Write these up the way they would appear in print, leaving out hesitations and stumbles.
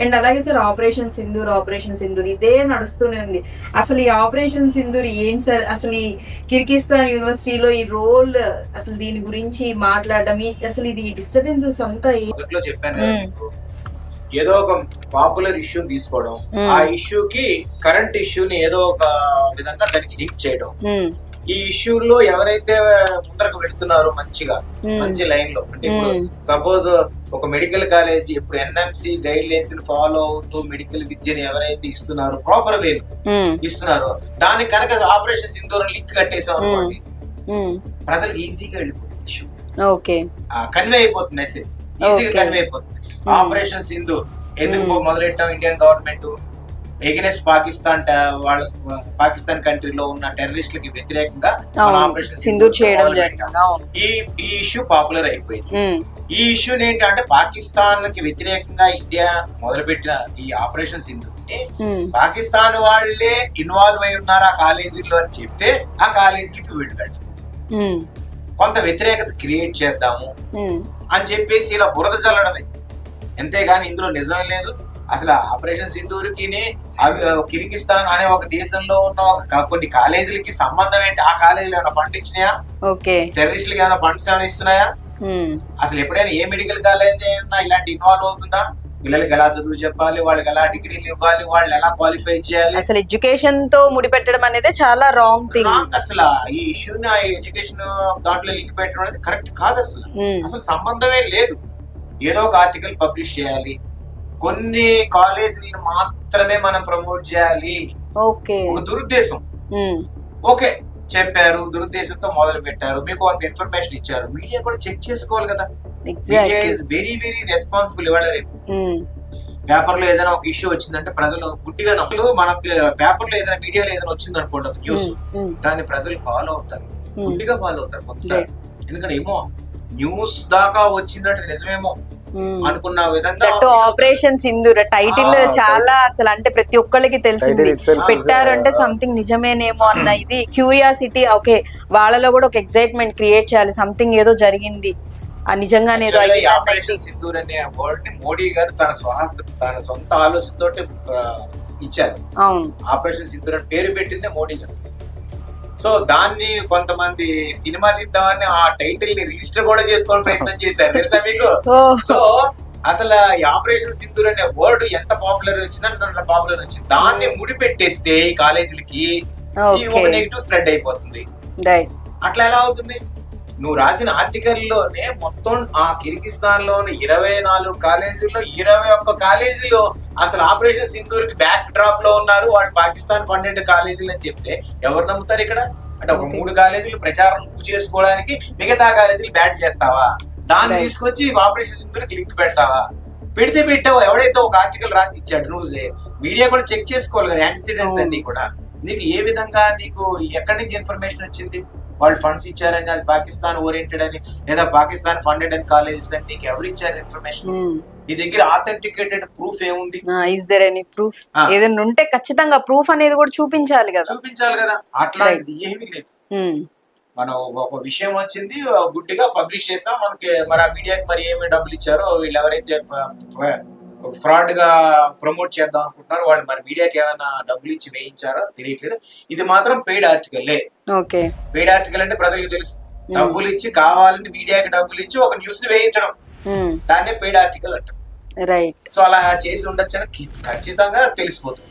And అలాగే sir operation Sindoor ఇదే నడుస్తూనే ఉంది. అసలు ఈ ఆపరేషన్ సింధూర్ ఏంటి సార్? అసలు ఈ కిర్గిస్తాన్ యూనివర్సిటీలో ఈ రోల్, అసలు దీని గురించి మాట్లాడడం, అసలు ఇది డిస్టర్బెన్సెస్ అంతా మొదట్లో చెప్పాను కదా మీకు, ఏదో ఒక పాపులర్ ఇష్యూ తీసుకోవడం, ఆ ఇష్యూకి కరెంట్ ఇష్యూని ఏదో ఒక విధంగా దానికి లింక్ చేయడం. ఈ ఇష్యూలో ఎవరైతే ముందరకు వెళ్తున్నారో మంచి లైన్ లో, అంటే ఇప్పుడు సపోజ్ ఒక మెడికల్ కాలేజ్ ఇప్పుడు ఎన్ఎంసి గైడ్ లైన్స్ ఫాలో అవుతూ మెడికల్ విద్యను ఎవరైతే ఇస్తున్నారో, ప్రాపర్ వే ఇస్తున్నారో, దానికి కనుక ఆపరేషన్ సింధూరం లింక్ కట్టేసాం అనుకోండి, ప్రజలకు ఈజీగా వెళ్ళిపోతుంది ఇష్యూ, కన్వే అయిపోతుంది, మెసేజ్ ఈజీగా కన్వే అయిపోతుంది. ఆపరేషన్ సింధూర్ ఎందుకు మొదలెట్టాం ఇండియన్ గవర్నమెంట్ ఎగెనెస్ట్ పాకిస్తాన్ కంట్రీలో ఉన్న టెర్రరిస్టులకి వ్యతిరేకంగా ఆపరేషన్ సింధూర్ చేయడం జరిగింది. ఈ ఇష్యూ పాపులర్ అయిపోయింది. ఈ ఇష్యూ ఏంటంటే పాకిస్తాన్ కి వ్యతిరేకంగా ఇండియా మొదలుపెట్టిన ఈ ఆపరేషన్ సింధూర్ ని పాకిస్తాన్ వాళ్ళే ఇన్వాల్వ్ అయి ఉన్నారు ఆ కాలేజీలో అని చెప్తే, ఆ కాలేజీలకి వెళ్ళండి కొంత వ్యతిరేకత క్రియేట్ చేద్దాము అని చెప్పేసి ఇలా బురద చల్లడమే, అంతేగాని ఇందులో నిజమే లేదు. అసలు ఆపరేషన్ సింధూర్కి కిర్గిస్తాన్ అనే ఒక దేశంలో ఉన్న కొన్ని కాలేజీలకి సంబంధం ఏంటి? ఆ కాలేజీలు ఏమైనా ఫండ్ ఇచ్చినాయా? టెర్రరిస్టులకి ఏమైనా ఫండ్స్ ఏమైనా ఇస్తున్నాయా? అసలు ఎప్పుడైనా ఏ మెడికల్ కాలేజ్ అయినా ఇలాంటి ఇన్వాల్వ్ అవుతుందా? పిల్లలకి ఎలా చదువు చెప్పాలి, వాళ్ళకి ఎలా డిగ్రీలు ఇవ్వాలి, వాళ్ళు ఎలా క్వాలిఫై చేయాలి, అసలు ఎడ్యుకేషన్ తో ముడిపెట్టడం అనేది చాలా రాంగ్ థింగ్. అసలు ఈ ఇష్యూని ఎడ్యుకేషన్ దాంట్లో లింక్ పెట్టడం అనేది కరెక్ట్ కాదు. అసలు సంబంధమే లేదు. ఏదో ఒక ఆర్టికల్ పబ్లిష్ చేయాలి, కొన్ని కాలేజీలను మాత్రమే మనం ప్రమోట్ చేయాలి, ఒక దురుద్దేశం. ఓకే చెప్పారు, దురుద్దేశంతో మొదలు పెట్టారు, మీకు కొంత ఇన్ఫర్మేషన్ ఇచ్చారు, మీడియా కూడా చెక్ చేసుకోవాలి కదా. Media is very very responsible. ఇవాళ రేపు పేపర్ లో ఏదైనా ఒక ఇష్యూ వచ్చిందంటే ప్రజలు గుడ్డిగా నమ్మలు. మనకి పేపర్ లో ఏదైనా మీడియాలో ఏదైనా వచ్చింది అనుకోండి ఒక న్యూస్, దాన్ని ప్రజలు ఫాలో అవుతారు, గుడ్డిగా ఫాలో అవుతారు కొంతసారి. ఎందుకంటే ఏమో న్యూస్ దాకా వచ్చిందంటే నిజమేమో అనుకున్న విధంగా. ఆపరేషన్ సింధూర్ టైటిల్ చాలా అసలు అంటే ప్రతి ఒక్కరికి తెలిసింది, పెట్టారు అంటే సంథింగ్ నిజమేనేమో అన్న ఇది క్యూరియాసిటీ. ఓకే, వాళ్ళలో కూడా ఒక ఎక్సైట్మెంట్ క్రియేట్ చేయాలి, సంథింగ్ ఏదో జరిగింది, నిజంగానే ఏదో ఆపరేషన్ సింధూర్ అనే వర్డ్ ని మోడీ గారు తన సొంత ఆలోచనతో ఇచ్చారు. ఆపరేషన్ సింధూర్ అని పేరు పెట్టిందే మోడీ గారు. సో దాన్ని కొంతమంది సినిమా తీద్దామని ఆ టైటిల్ ని రిజిస్టర్ కూడా చేసుకోవడం ప్రయత్నం చేశారు, తెలుసా మీకు? సో అసలు ఈ ఆపరేషన్ సింధూర్ అనే వర్డ్ ఎంత పాపులర్ వచ్చిందంటే అంత పాపులర్ వచ్చింది. దాన్ని ముడిపెట్టేస్తే ఈ కాలేజీలకి ఒక నెగిటివ్ స్ప్రెడ్ అయిపోతుంది. అట్లా ఎలా అవుతుంది? నువ్వు రాసిన ఆర్టికల్లోనే మొత్తం ఆ కిర్గిస్తాన్ లోని 24 కాలేజీల్లో 21 కాలేజీలో అసలు ఆపరేషన్ సింధూర్ కి బ్యాక్ డ్రాప్ లో ఉన్నారు, వాళ్ళు పాకిస్తాన్ ఫండెడ్ కాలేజీలు అని చెప్తే ఎవరు నమ్ముతారు ఇక్కడ? అంటే ఒక 3 కాలేజీలు ప్రచారం చేసుకోవడానికి మిగతా కాలేజీలు బ్యాట్ చేస్తావా? దాన్ని తీసుకొచ్చి ఆపరేషన్ సింధూర్ కి లింక్ పెడతావా? పెడితే పెట్టావు. ఎవడైతే ఒక ఆర్టికల్ రాసి ఇచ్చాడు, నువ్వు మీడియా కూడా చెక్ చేసుకోవాలి కదా యాంటిసిడెంట్స్ అన్ని కూడా. నీకు ఏ విధంగా, నీకు ఎక్కడి నుంచి ఇన్ఫర్మేషన్ వచ్చింది? వాళ్ళు ఫండ్స్ ఇచ్చారని, అది పాకిస్తాన్ ఓరియంటెడ్ అని, లేదా పాకిస్తాన్ ఫండెడ్ అని కాలేజెస్ అని నీకు ఎవరు ఇచ్చారు ఇన్ఫర్మేషన్? నీ దగ్గర ఆథెంటికేటెడ్ ప్రూఫ్ ఏముంది? Is there any proof? ఏదైనా ఉంటే ఖచ్చితంగా ప్రూఫ్ అనేది కూడా చూపించాలి కదా. అట్లాంటిది ఏమీ లేదు. మనం ఒక విషయం వచ్చింది గుడ్డిగా పబ్లిష్ చేస్తాం, మనకి మరి ఆ మీడియాకి మరి ఏమి డబ్బులు ఇచ్చారో, వీళ్ళు ఎవరైతే ఫ్రాడ్ గా ప్రమోట్ చేద్దాం అనుకుంటున్నారు వాళ్ళు మరి మీడియాకి ఏమైనా డబ్బులు ఇచ్చి వేయించారో తెలియట్లేదు. ఇది మాత్రం పెయిడ్ ఆర్టికల్. పెయిడ్ ఆర్టికల్ అంటే ప్రజలకు తెలుసు, డబ్బులు ఇచ్చి కావాలని మీడియాకి డబ్బులు ఇచ్చి ఒక న్యూస్ ని వేయించడం, దాన్నే పెయిడ్ ఆర్టికల్ అంటారు. సో అలా చేసి ఉండొచ్చని ఖచ్చితంగా తెలిసిపోతుంది.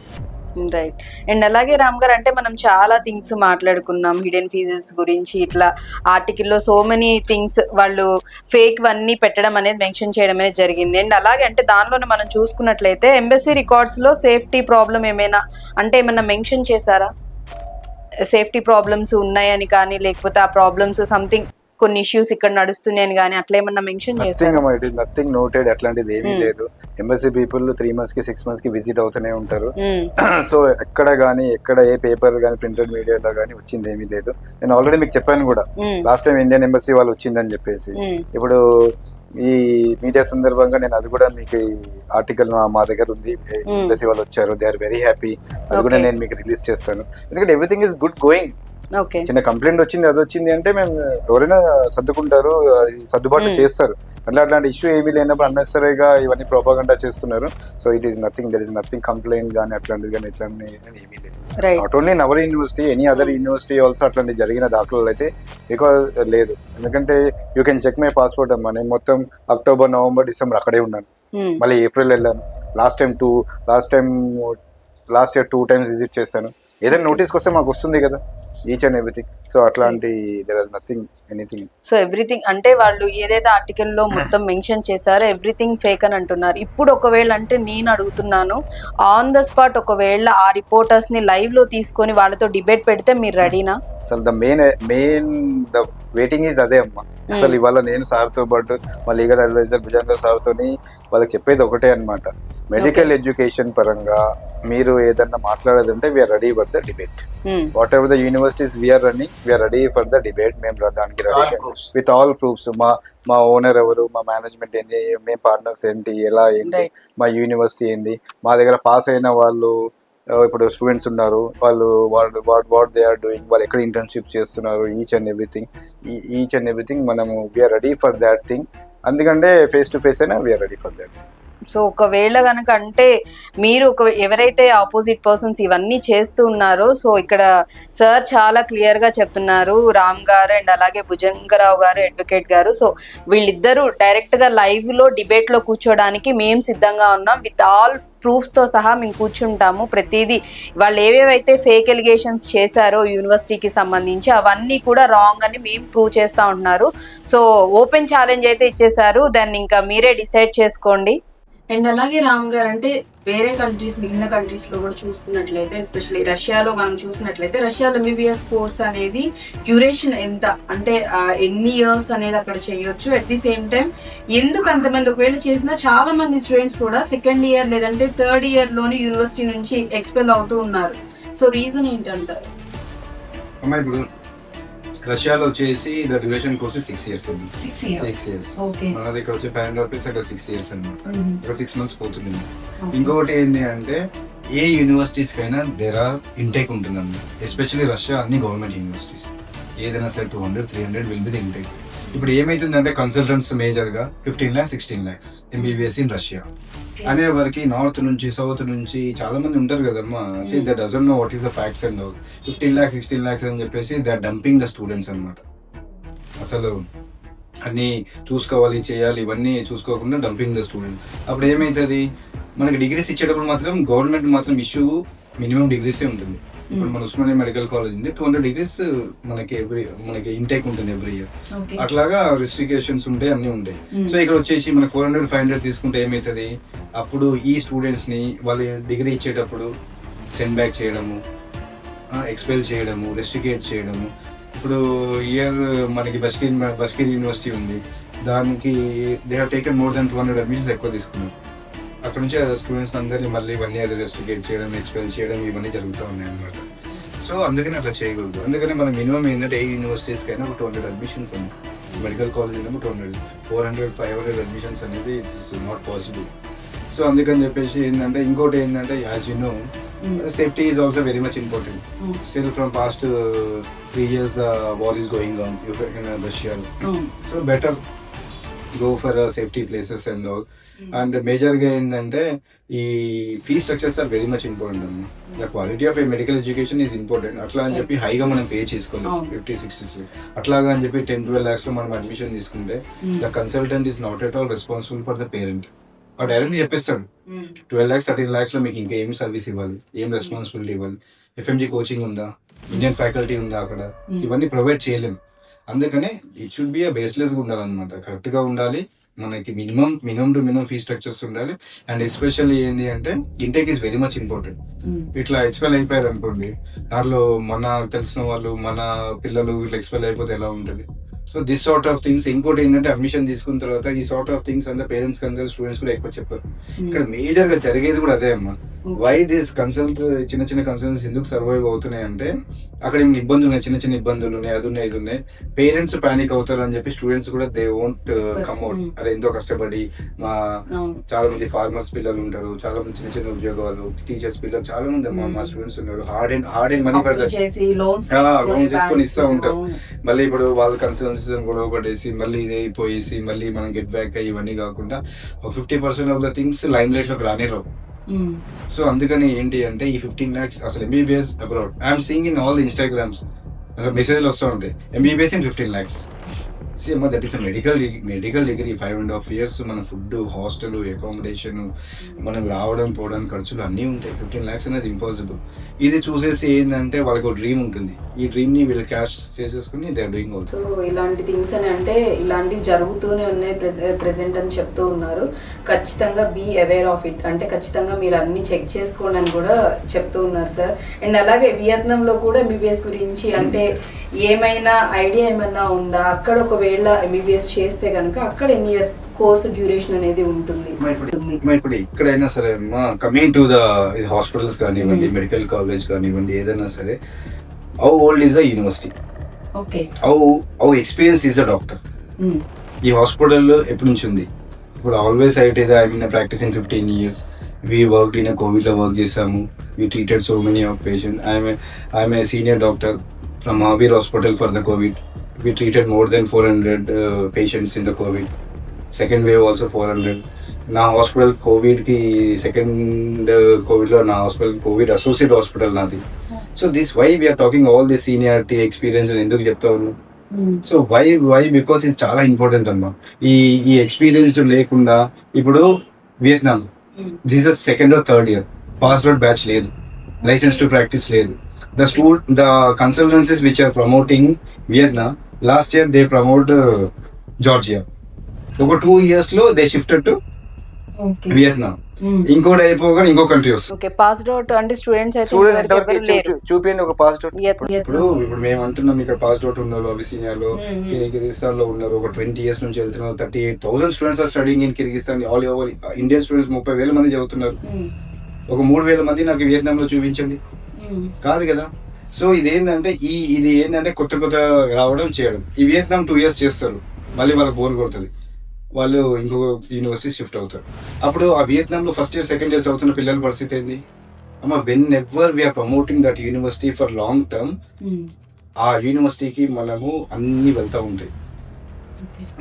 రైట్. అండ్ అలాగే రామ్ గారు, అంటే మనం చాలా థింగ్స్ మాట్లాడుకున్నాం, హిడెన్ ఫీజెస్ గురించి, ఇట్లా ఆర్టికల్లో సో మెనీ థింగ్స్ వాళ్ళు ఫేక్ అన్ని పెట్టడం అనేది మెన్షన్ చేయడం అనేది జరిగింది. అండ్ అలాగే అంటే దానిలోనే మనం చూసుకున్నట్లయితే ఎంబసీ రికార్డ్స్ లో సేఫ్టీ ప్రాబ్లం ఏమైనా అంటే ఏమైనా మెన్షన్ చేశారా? సేఫ్టీ ప్రాబ్లమ్స్ ఉన్నాయని కానీ, లేకపోతే ఆ ప్రాబ్లమ్స్ సంథింగ్ కొన్ని ఇష్యూస్ ఇక్కడ నడుస్తున్నాయని కానీ అట్లా ఏమన్నా మెన్షన్ చేశారు? నథింగ్ నోటెడ్, అట్లాంటిది ఏమీ లేదు. ఎంబసీ పీపుల్ 3 months కి 6 months కి విజిట్ అవుతూనే ఉంటారు. సో ఎక్కడ గానీ, ఎక్కడ ఏ పేపర్ గానీ, ప్రింటెడ్ మీడియాలో గానీ వచ్చింది ఏమీ లేదు. నేను ఆల్రెడీ మీకు చెప్పాను కూడా లాస్ట్ టైం ఇండియన్ ఎంబసీ వాళ్ళు వచ్చిందని చెప్పేసి. ఇప్పుడు ఈ మీడియా సందర్భంగా నేను అది కూడా మీకు ఆర్టికల్ మా దగ్గర ఉంది, ఎంబసీ వాళ్ళు వచ్చారు, దే ఆర్ వెరీ హ్యాపీ, అది కూడా నేను మీకు రిలీజ్ చేస్తాను. ఎందుకంటే everything is good going. Okay. చిన్న కంప్లైంట్ వచ్చింది, అది వచ్చింది అంటే మేము ఎవరైనా సర్దుకుంటారు, అది సర్దుబాటు చేస్తారు. అట్లాంటి ఇష్యూ ఏమీ లేనప్పుడు అన్నెసరీగా ఇవన్నీ ప్రోపగండా చేస్తున్నారు. So it is nothing, there is nothing complaint కానీ అట్లాంటిది కానీ ఇట్లాంటి ఏమీ లేదు. Right. Not only in our university, any other university also అట్లాంటి జరిగిన దాఖలాలు అయితే బికాజ్ లేదు. ఎందుకంటే you can check my passport అమ్మా, నేను మొత్తం అక్టోబర్, నవంబర్, డిసెంబర్ అక్కడే ఉన్నాను. మళ్ళీ ఏప్రిల్ వెళ్ళాను. లాస్ట్ ఇయర్ 2 times విజిట్ చేశాను. ఏదైనా నోటీస్కి వస్తే మాకు వస్తుంది కదా, ఈచ్ అండ్ ఎవ్రీథింగ్. సో అట్లాంటి there is nothing, anything. So everything అంటే వాళ్ళు ఏదైతే ఆర్టికల్ లో మొత్తం మెన్షన్ చేశారో ఎవ్రీథింగ్ ఫేక్ అని అంటున్నారు. ఇప్పుడు ఒకవేళ అంటే నేను అడుగుతున్నాను, ఆన్ ద స్పాట్ ఒకవేళ ఆ రిపోర్టర్స్ ని లైవ్ లో తీసుకొని వాళ్ళతో డిబేట్ పెడితే మీరు రెడీనా? అసలు ద మెయిన్ వెయిటింగ్ ఈజ్ అదే అమ్మా. అసలు ఇవాళ నేను సార్తో పాటు మా లీగల్ అడ్వైజర్ భుజంగ సార్తోని వాళ్ళకి చెప్పేది ఒకటే అన్నమాట. మెడికల్ ఎడ్యుకేషన్ పరంగా మీరు ఏదన్నా మాట్లాడేదంటే we are ready for the debate. Whatever the universities we are running, we are ready for the debate. మేము దానికి రెడీ విత్ ఆల్ ప్రూఫ్స్. మా ఓనర్ ఎవరు, మా మేనేజ్మెంట్ ఏంటి, మేము పార్ట్నర్స్ ఏంటి, ఎలా ఏంటి, మా యూనివర్సిటీ ఏంది, మా దగ్గర పాస్ అయిన వాళ్ళు ఇప్పుడు స్టూడెంట్స్ ఉన్నారు, వాళ్ళు వాట్ దే ఆర్ డూయింగ్, వాళ్ళు ఎక్కడ ఇంటర్న్షిప్ చేస్తున్నారు, ఈచ్ అండ్ ఎవ్రీథింగ్ మనము we are ready for that thing. అందుకంటే ఫేస్ టు ఫేస్ అయినా we are ready for that thing. So ఒకవేళ కనుక అంటే మీరు ఎవరైతే ఆపోజిట్ పర్సన్స్ ఇవన్నీ చేస్తూ ఉన్నారో, సో ఇక్కడ సార్ చాలా క్లియర్ గా చెప్తున్నారు, రామ్ గారు అండ్ అలాగే భుజంగరావు గారు, అడ్వకేట్ గారు. సో వీళ్ళిద్దరూ డైరెక్ట్ గా లైవ్ లో డిబేట్ లో కూర్చోడానికి మేము సిద్ధంగా ఉన్నాం. విత్ ఆల్ ప్రూఫ్స్ తో సహా మేము కూర్చుంటాము. ప్రతిదీ వాళ్ళు ఏవేవైతే ఫేక్ ఎలిగేషన్స్ చేశారో యూనివర్సిటీకి సంబంధించి అవన్నీ కూడా రాంగ్ అని మేము ప్రూవ్ చేస్తా ఉంటున్నారు. సో ఓపెన్ ఛాలెంజ్ అయితే ఇచ్చేసారు, దాన్ని ఇంకా మీరే డిసైడ్ చేసుకోండి. అండ్ అలాగే రామ్ గారు అంటే వేరే కంట్రీస్, మిగిలిన కంట్రీస్ లో కూడా చూసుకున్నట్లయితే, ఎస్పెషల్లీ రష్యాలో మనం చూసినట్లయితే, రష్యాలో ఎంబీబీఎస్ కోర్స్ అనేది డ్యూరేషన్ ఎంత అంటే ఎన్ని ఇయర్స్ అనేది అక్కడ చేయొచ్చు. అట్ ది సేమ్ టైం ఎందుకు అంతమంది ఒకవేళ చేసినా చాలా మంది స్టూడెంట్స్ కూడా 2nd year లేదంటే 3rd year లోనే యూనివర్సిటీ నుంచి ఎక్స్పెల్ అవుతూ ఉన్నారు. సో రీజన్ ఏంటంటారు? అమ్మాయి ఇప్పుడు రష్యాలో వచ్చేసి ద డ్యూరేషన్ కోర్స్ 6 years అండి. 6 years. మన దగ్గర వచ్చే ₹500 అక్కడ 6 years అన్నమాట. ఇక్కడ 6 months పోతుంది. ఇంకొకటి ఏంటి అంటే ఏ యూనివర్సిటీస్ కైనా దేర్ ఆర్ ఇంటేక్ ఉంటుందండి. ఎస్పెషల్లీ రష్యా అన్ని గవర్నమెంట్ యూనివర్సిటీస్ ఏదైనా సరే 200-300 విల్ బి ది ఇంటేక్. ఇప్పుడు ఏమైతుందంటే కన్సల్టెంట్స్ మేజర్ గా 15 lakhs 16 lakhs MBBS in Russia అనే వారికి నార్త్ నుంచి సౌత్ నుంచి చాలా మంది ఉంటారు కదమ్మా. See they doesn't know what is the facts and all. 15 lakhs 16 lakhs అని చెప్పేసి they are dumping the students అనమాట. అసలు అన్ని చూసుకోవాలి, చేయాలి, ఇవన్నీ చూసుకోకుండా డంపింగ్ ద స్టూడెంట్. అప్పుడు ఏమైతుంది, మనకి డిగ్రీస్ ఇచ్చేటప్పుడు మాత్రం గవర్నమెంట్ మాత్రం ఇష్యూ మినిమం డిగ్రీసే ఉంటుంది. ఇప్పుడు మన ఉస్మానియా మెడికల్ కాలేజ్ ఉంది, 200 degrees మనకి ఇంటేక్ ఉంటుంది ఎవ్రీ ఇయర్. అట్లాగా రిస్ట్రిక్షన్స్ ఉంటాయి, అన్ని ఉంటాయి. సో ఇక్కడ వచ్చేసి మనకి 400-500 తీసుకుంటే ఏమవుతుంది, అప్పుడు ఈ స్టూడెంట్స్ ని వాళ్ళు డిగ్రీ ఇచ్చేటప్పుడు సెండ్ బ్యాక్ చేయడము, ఎక్స్పెల్ చేయడము, రెస్ట్రికేట్ చేయడము. ఇప్పుడు ఇయర్ మనకి బస్కీర్ యూనివర్సిటీ ఉంది, దానికి they have taken more than 200 admissions ఎక్కువ తీసుకున్నారు. అక్కడ నుంచి స్టూడెంట్స్ అందరినీ మళ్ళీ 1 year రెస్ట్రికేట్ చేయడం, ఎక్స్పెల్ చేయడం, ఇవన్నీ జరుగుతూ ఉన్నాయి అన్నమాట. సో అందుకని అట్లా చేయకూడదు. అందుకని మన మినిమం ఏంటంటే ఏ యూనివర్సిటీస్కి అయినా 200 admissions అండి. మెడికల్ కాలేజ్ ఏమో 200, 400-500 admissions అనేది ఇట్స్ నాట్ పాసిబుల్. సో అందుకని చెప్పేసి ఏంటంటే ఇంకోటి ఏంటంటే as you know safety is also very much important. Still from past 3 years the war is going on in Russia. So better go for safety places and all. And మేజర్గా ఏంటంటే ఈ fee structures are very much important అన్న. The quality of a medical education is important. అట్లా అని చెప్పి హైగా మనం pay చేసుకోవాలి 50-60 అట్లాగా అని చెప్పి 10-12 lakhs లో మనం అడ్మిషన్ తీసుకుంటే the consultant is not at all responsible for the parent. ఆ డైరెక్ట్ చెప్పేస్తాడు 12 lakhs 13 lakhs లో మీకు ఇంకా ఏం సర్వీస్ ఇవ్వాలి, ఏం రెస్పాన్సిబిలిటీ ఇవ్వాలి, FMG కోచింగ్ ఉందా, ఇండియన్ ఫ్యాకల్టీ ఉందా అక్కడ, ఇవన్నీ ప్రొవైడ్ చేయలేము. అందుకనే ఇట్ షుడ్ బి బేస్లెస్గా ఉండాలన్నమాట. కరెక్ట్గా ఉండాలి, మనకి మినిమం ఫీ స్ట్రక్చర్స్ ఉండాలి. అండ్ ఎస్పెషల్లీ ఏంటి అంటే intake is very much important. ఇట్లా ఎక్స్పెల్ అయిపోయారు అనుకోండి, దాంట్లో మన తెలిసిన వాళ్ళు, మన పిల్లలు ఇట్లా ఎక్స్పెల్ అయిపోతే ఎలా ఉంటుంది. So this sort of things. ఇంకోటి ఏంటంటే అడ్మిషన్ తీసుకున్న తర్వాత ఈ సార్ట్ ఆఫ్ థింగ్స్ అందరూ పేరెంట్స్ అందరూ స్టూడెంట్స్ కూడా ఎక్కువ చెప్పారు. ఇక్కడ మేజర్ గా జరిగేది కూడా అదే అమ్మా. వై దిస్ కన్సల్ట్ చిన్న చిన్న కన్సల్టెన్స్ ఎందుకు సర్వైవ్ అవుతున్నాయి అంటే అక్కడ ఏమైనా ఇబ్బందులు ఉన్నాయి, చిన్న చిన్న ఇబ్బందులు ఉన్నాయి, అది ఉన్నాయి, ఇది ఉన్నాయి. పేరెంట్స్ పానిక్ అవుతారు అని చెప్పి స్టూడెంట్స్ కూడా దే వోంట్ కమ్ అవుట్. అరే ఎంతో కష్టపడి మా చాలా మంది ఫార్మర్స్ పిల్లలు ఉంటారు, చాలా మంది చిన్న చిన్న ఉద్యోగాలు, టీచర్స్ పిల్లలు చాలా మంది మా స్టూడెంట్స్ ఉన్నారు. హార్డ్ అండ్ మనీ పెడతారు, లోన్ చేసుకొని ఇస్తూ ఉంటారు. మళ్ళీ ఇప్పుడు వాళ్ళ కన్సల్టెన్సీ గొడవ పడేసి మళ్ళీ ఇది అయిపోయేసి మళ్ళీ మనం గెట్ బ్యాక్ అయ్యి ఇవన్నీ కాకుండా 50% of the things lime light లోకి రానేరావు. సో అందుకని ఏంటి అంటే ఈ 15 lakhs అసలు MBBS abroad I'm seeing in all the Instagrams అసలు మెసేజ్లు వస్తూ ఉంటాయి, MBBS in 15 lakhs. Same that is medical degree 5.5 years. మన ఫుడ్, హాస్టల్, అకామిడేషన్, మనం రావడం పోవడం ఖర్చులు అన్నీ ఉంటాయి. 15 lakhs అనేది ఇంపాసిబుల్. ఇది చూసేసి ఏంటంటే వాళ్ళకి ఒక డ్రీమ్ ఉంటుంది, ఈ డ్రీమ్ ని వీళ్ళు క్యాష్ చేసేసుకుని they are doing also. So ఇలాంటి థింగ్స్ అని అంటే ఇలాంటివి జరుగుతూనే ఉన్నాయి ప్రెసెంట్ అని చెప్తూ ఉన్నారు. ఖచ్చితంగా బీ అవేర్ ఆఫ్ ఇట్, అంటే ఖచ్చితంగా మీరు అన్ని చెక్ చేసుకోండి అని కూడా చెప్తూ ఉన్నారు సార్. అండ్ అలాగే వియత్నాంలో కూడా MBBS గురించి అంటే ఏమైనా ఐడియా ఏమైనా ఉందా? అక్కడ ఒకవేళ MBBS చేస్తే కనుక అక్కడ ఎన్ని ఇయర్స్ కోర్సు డ్యూరేషన్ అనేది ఉంటుంది? ఇప్పుడు ఎక్కడైనా సరే కమింగ్ టు ద హాస్పిటల్స్ కానివ్వండి, మెడికల్ కాలేజ్ కానివ్వండి, ఏదైనా సరే how old is the university, okay, how experience is the doctor. ఈ హాస్పిటల్ ఎప్పటి నుంచి ఉంది? ఇప్పుడు ఆల్వేస్ ఐట్ I mean practice in 15 years. We worked in a COVID లో వర్క్ చేసాము. We treated so many of patients. I'm a senior doctor from Mahavir Hospital for the COVID. We treated more than 400 patients in the COVID. Second wave also 400. నా hospital కోవిడ్కి second కోవిడ్లో నా hospital covid associate hospital నాది. So this why we are talking all this seniority experience ఎందుకు చెప్తా ఉన్నాను. So why because ఇది చాలా important అమ్మా. ఈ ఎక్స్పీరియన్స్ లేకుండా ఇప్పుడు Vietnam this is second or third year, pass out batch లేదు, లైసెన్స్ టు ప్రాక్టీస్ లేదు. The consultancies which are promoting Vietnam, last year they promote Georgia. ఒక 2 years లో they shifted to Vietnam. ఇంకోటి అయిపోగానే ఇంకో కంట్రీ వస్తుంది. ఓకే, పాస్డ్ అవుట్ అంటే students అయితే చూపించండి ఒక పాస్డ్ అవుట్. ఇప్పుడు మేము అంటున్నాం ఇక్కడ పాస్డ్ అవుట్ ఉన్నారు, అబిసినియాలో, కిర్గిస్తాన్ లో ఉన్నారు. ఒక 20 years నుంచి వెళ్తున్నారు. 38,000 students are studying in Kyrgyzstan. All over Indian students 30,000 మంది చదువుతున్నారు. ఒక 3,000 మంది నాకు వియత్నాం లో చూపించండి. కాదు కదా. సో ఇది ఏంటంటే కొత్త రావడం చేయడం. ఈ వియత్నాం 2 years చేస్తారు, మళ్ళీ వాళ్ళకి బోర్ కొడుతుంది, వాళ్ళు ఇంకో యూనివర్సిటీ షిఫ్ట్ అవుతారు. అప్పుడు ఆ వియత్నాంలో ఫస్ట్ ఇయర్ సెకండ్ ఇయర్ చదువుతున్న పిల్లల పరిస్థితి ఏంది అమ్మ? Whenever we are promoting that university for long term, ఆ యూనివర్సిటీకి మనము అన్ని వెళ్తూ ఉంటాయి.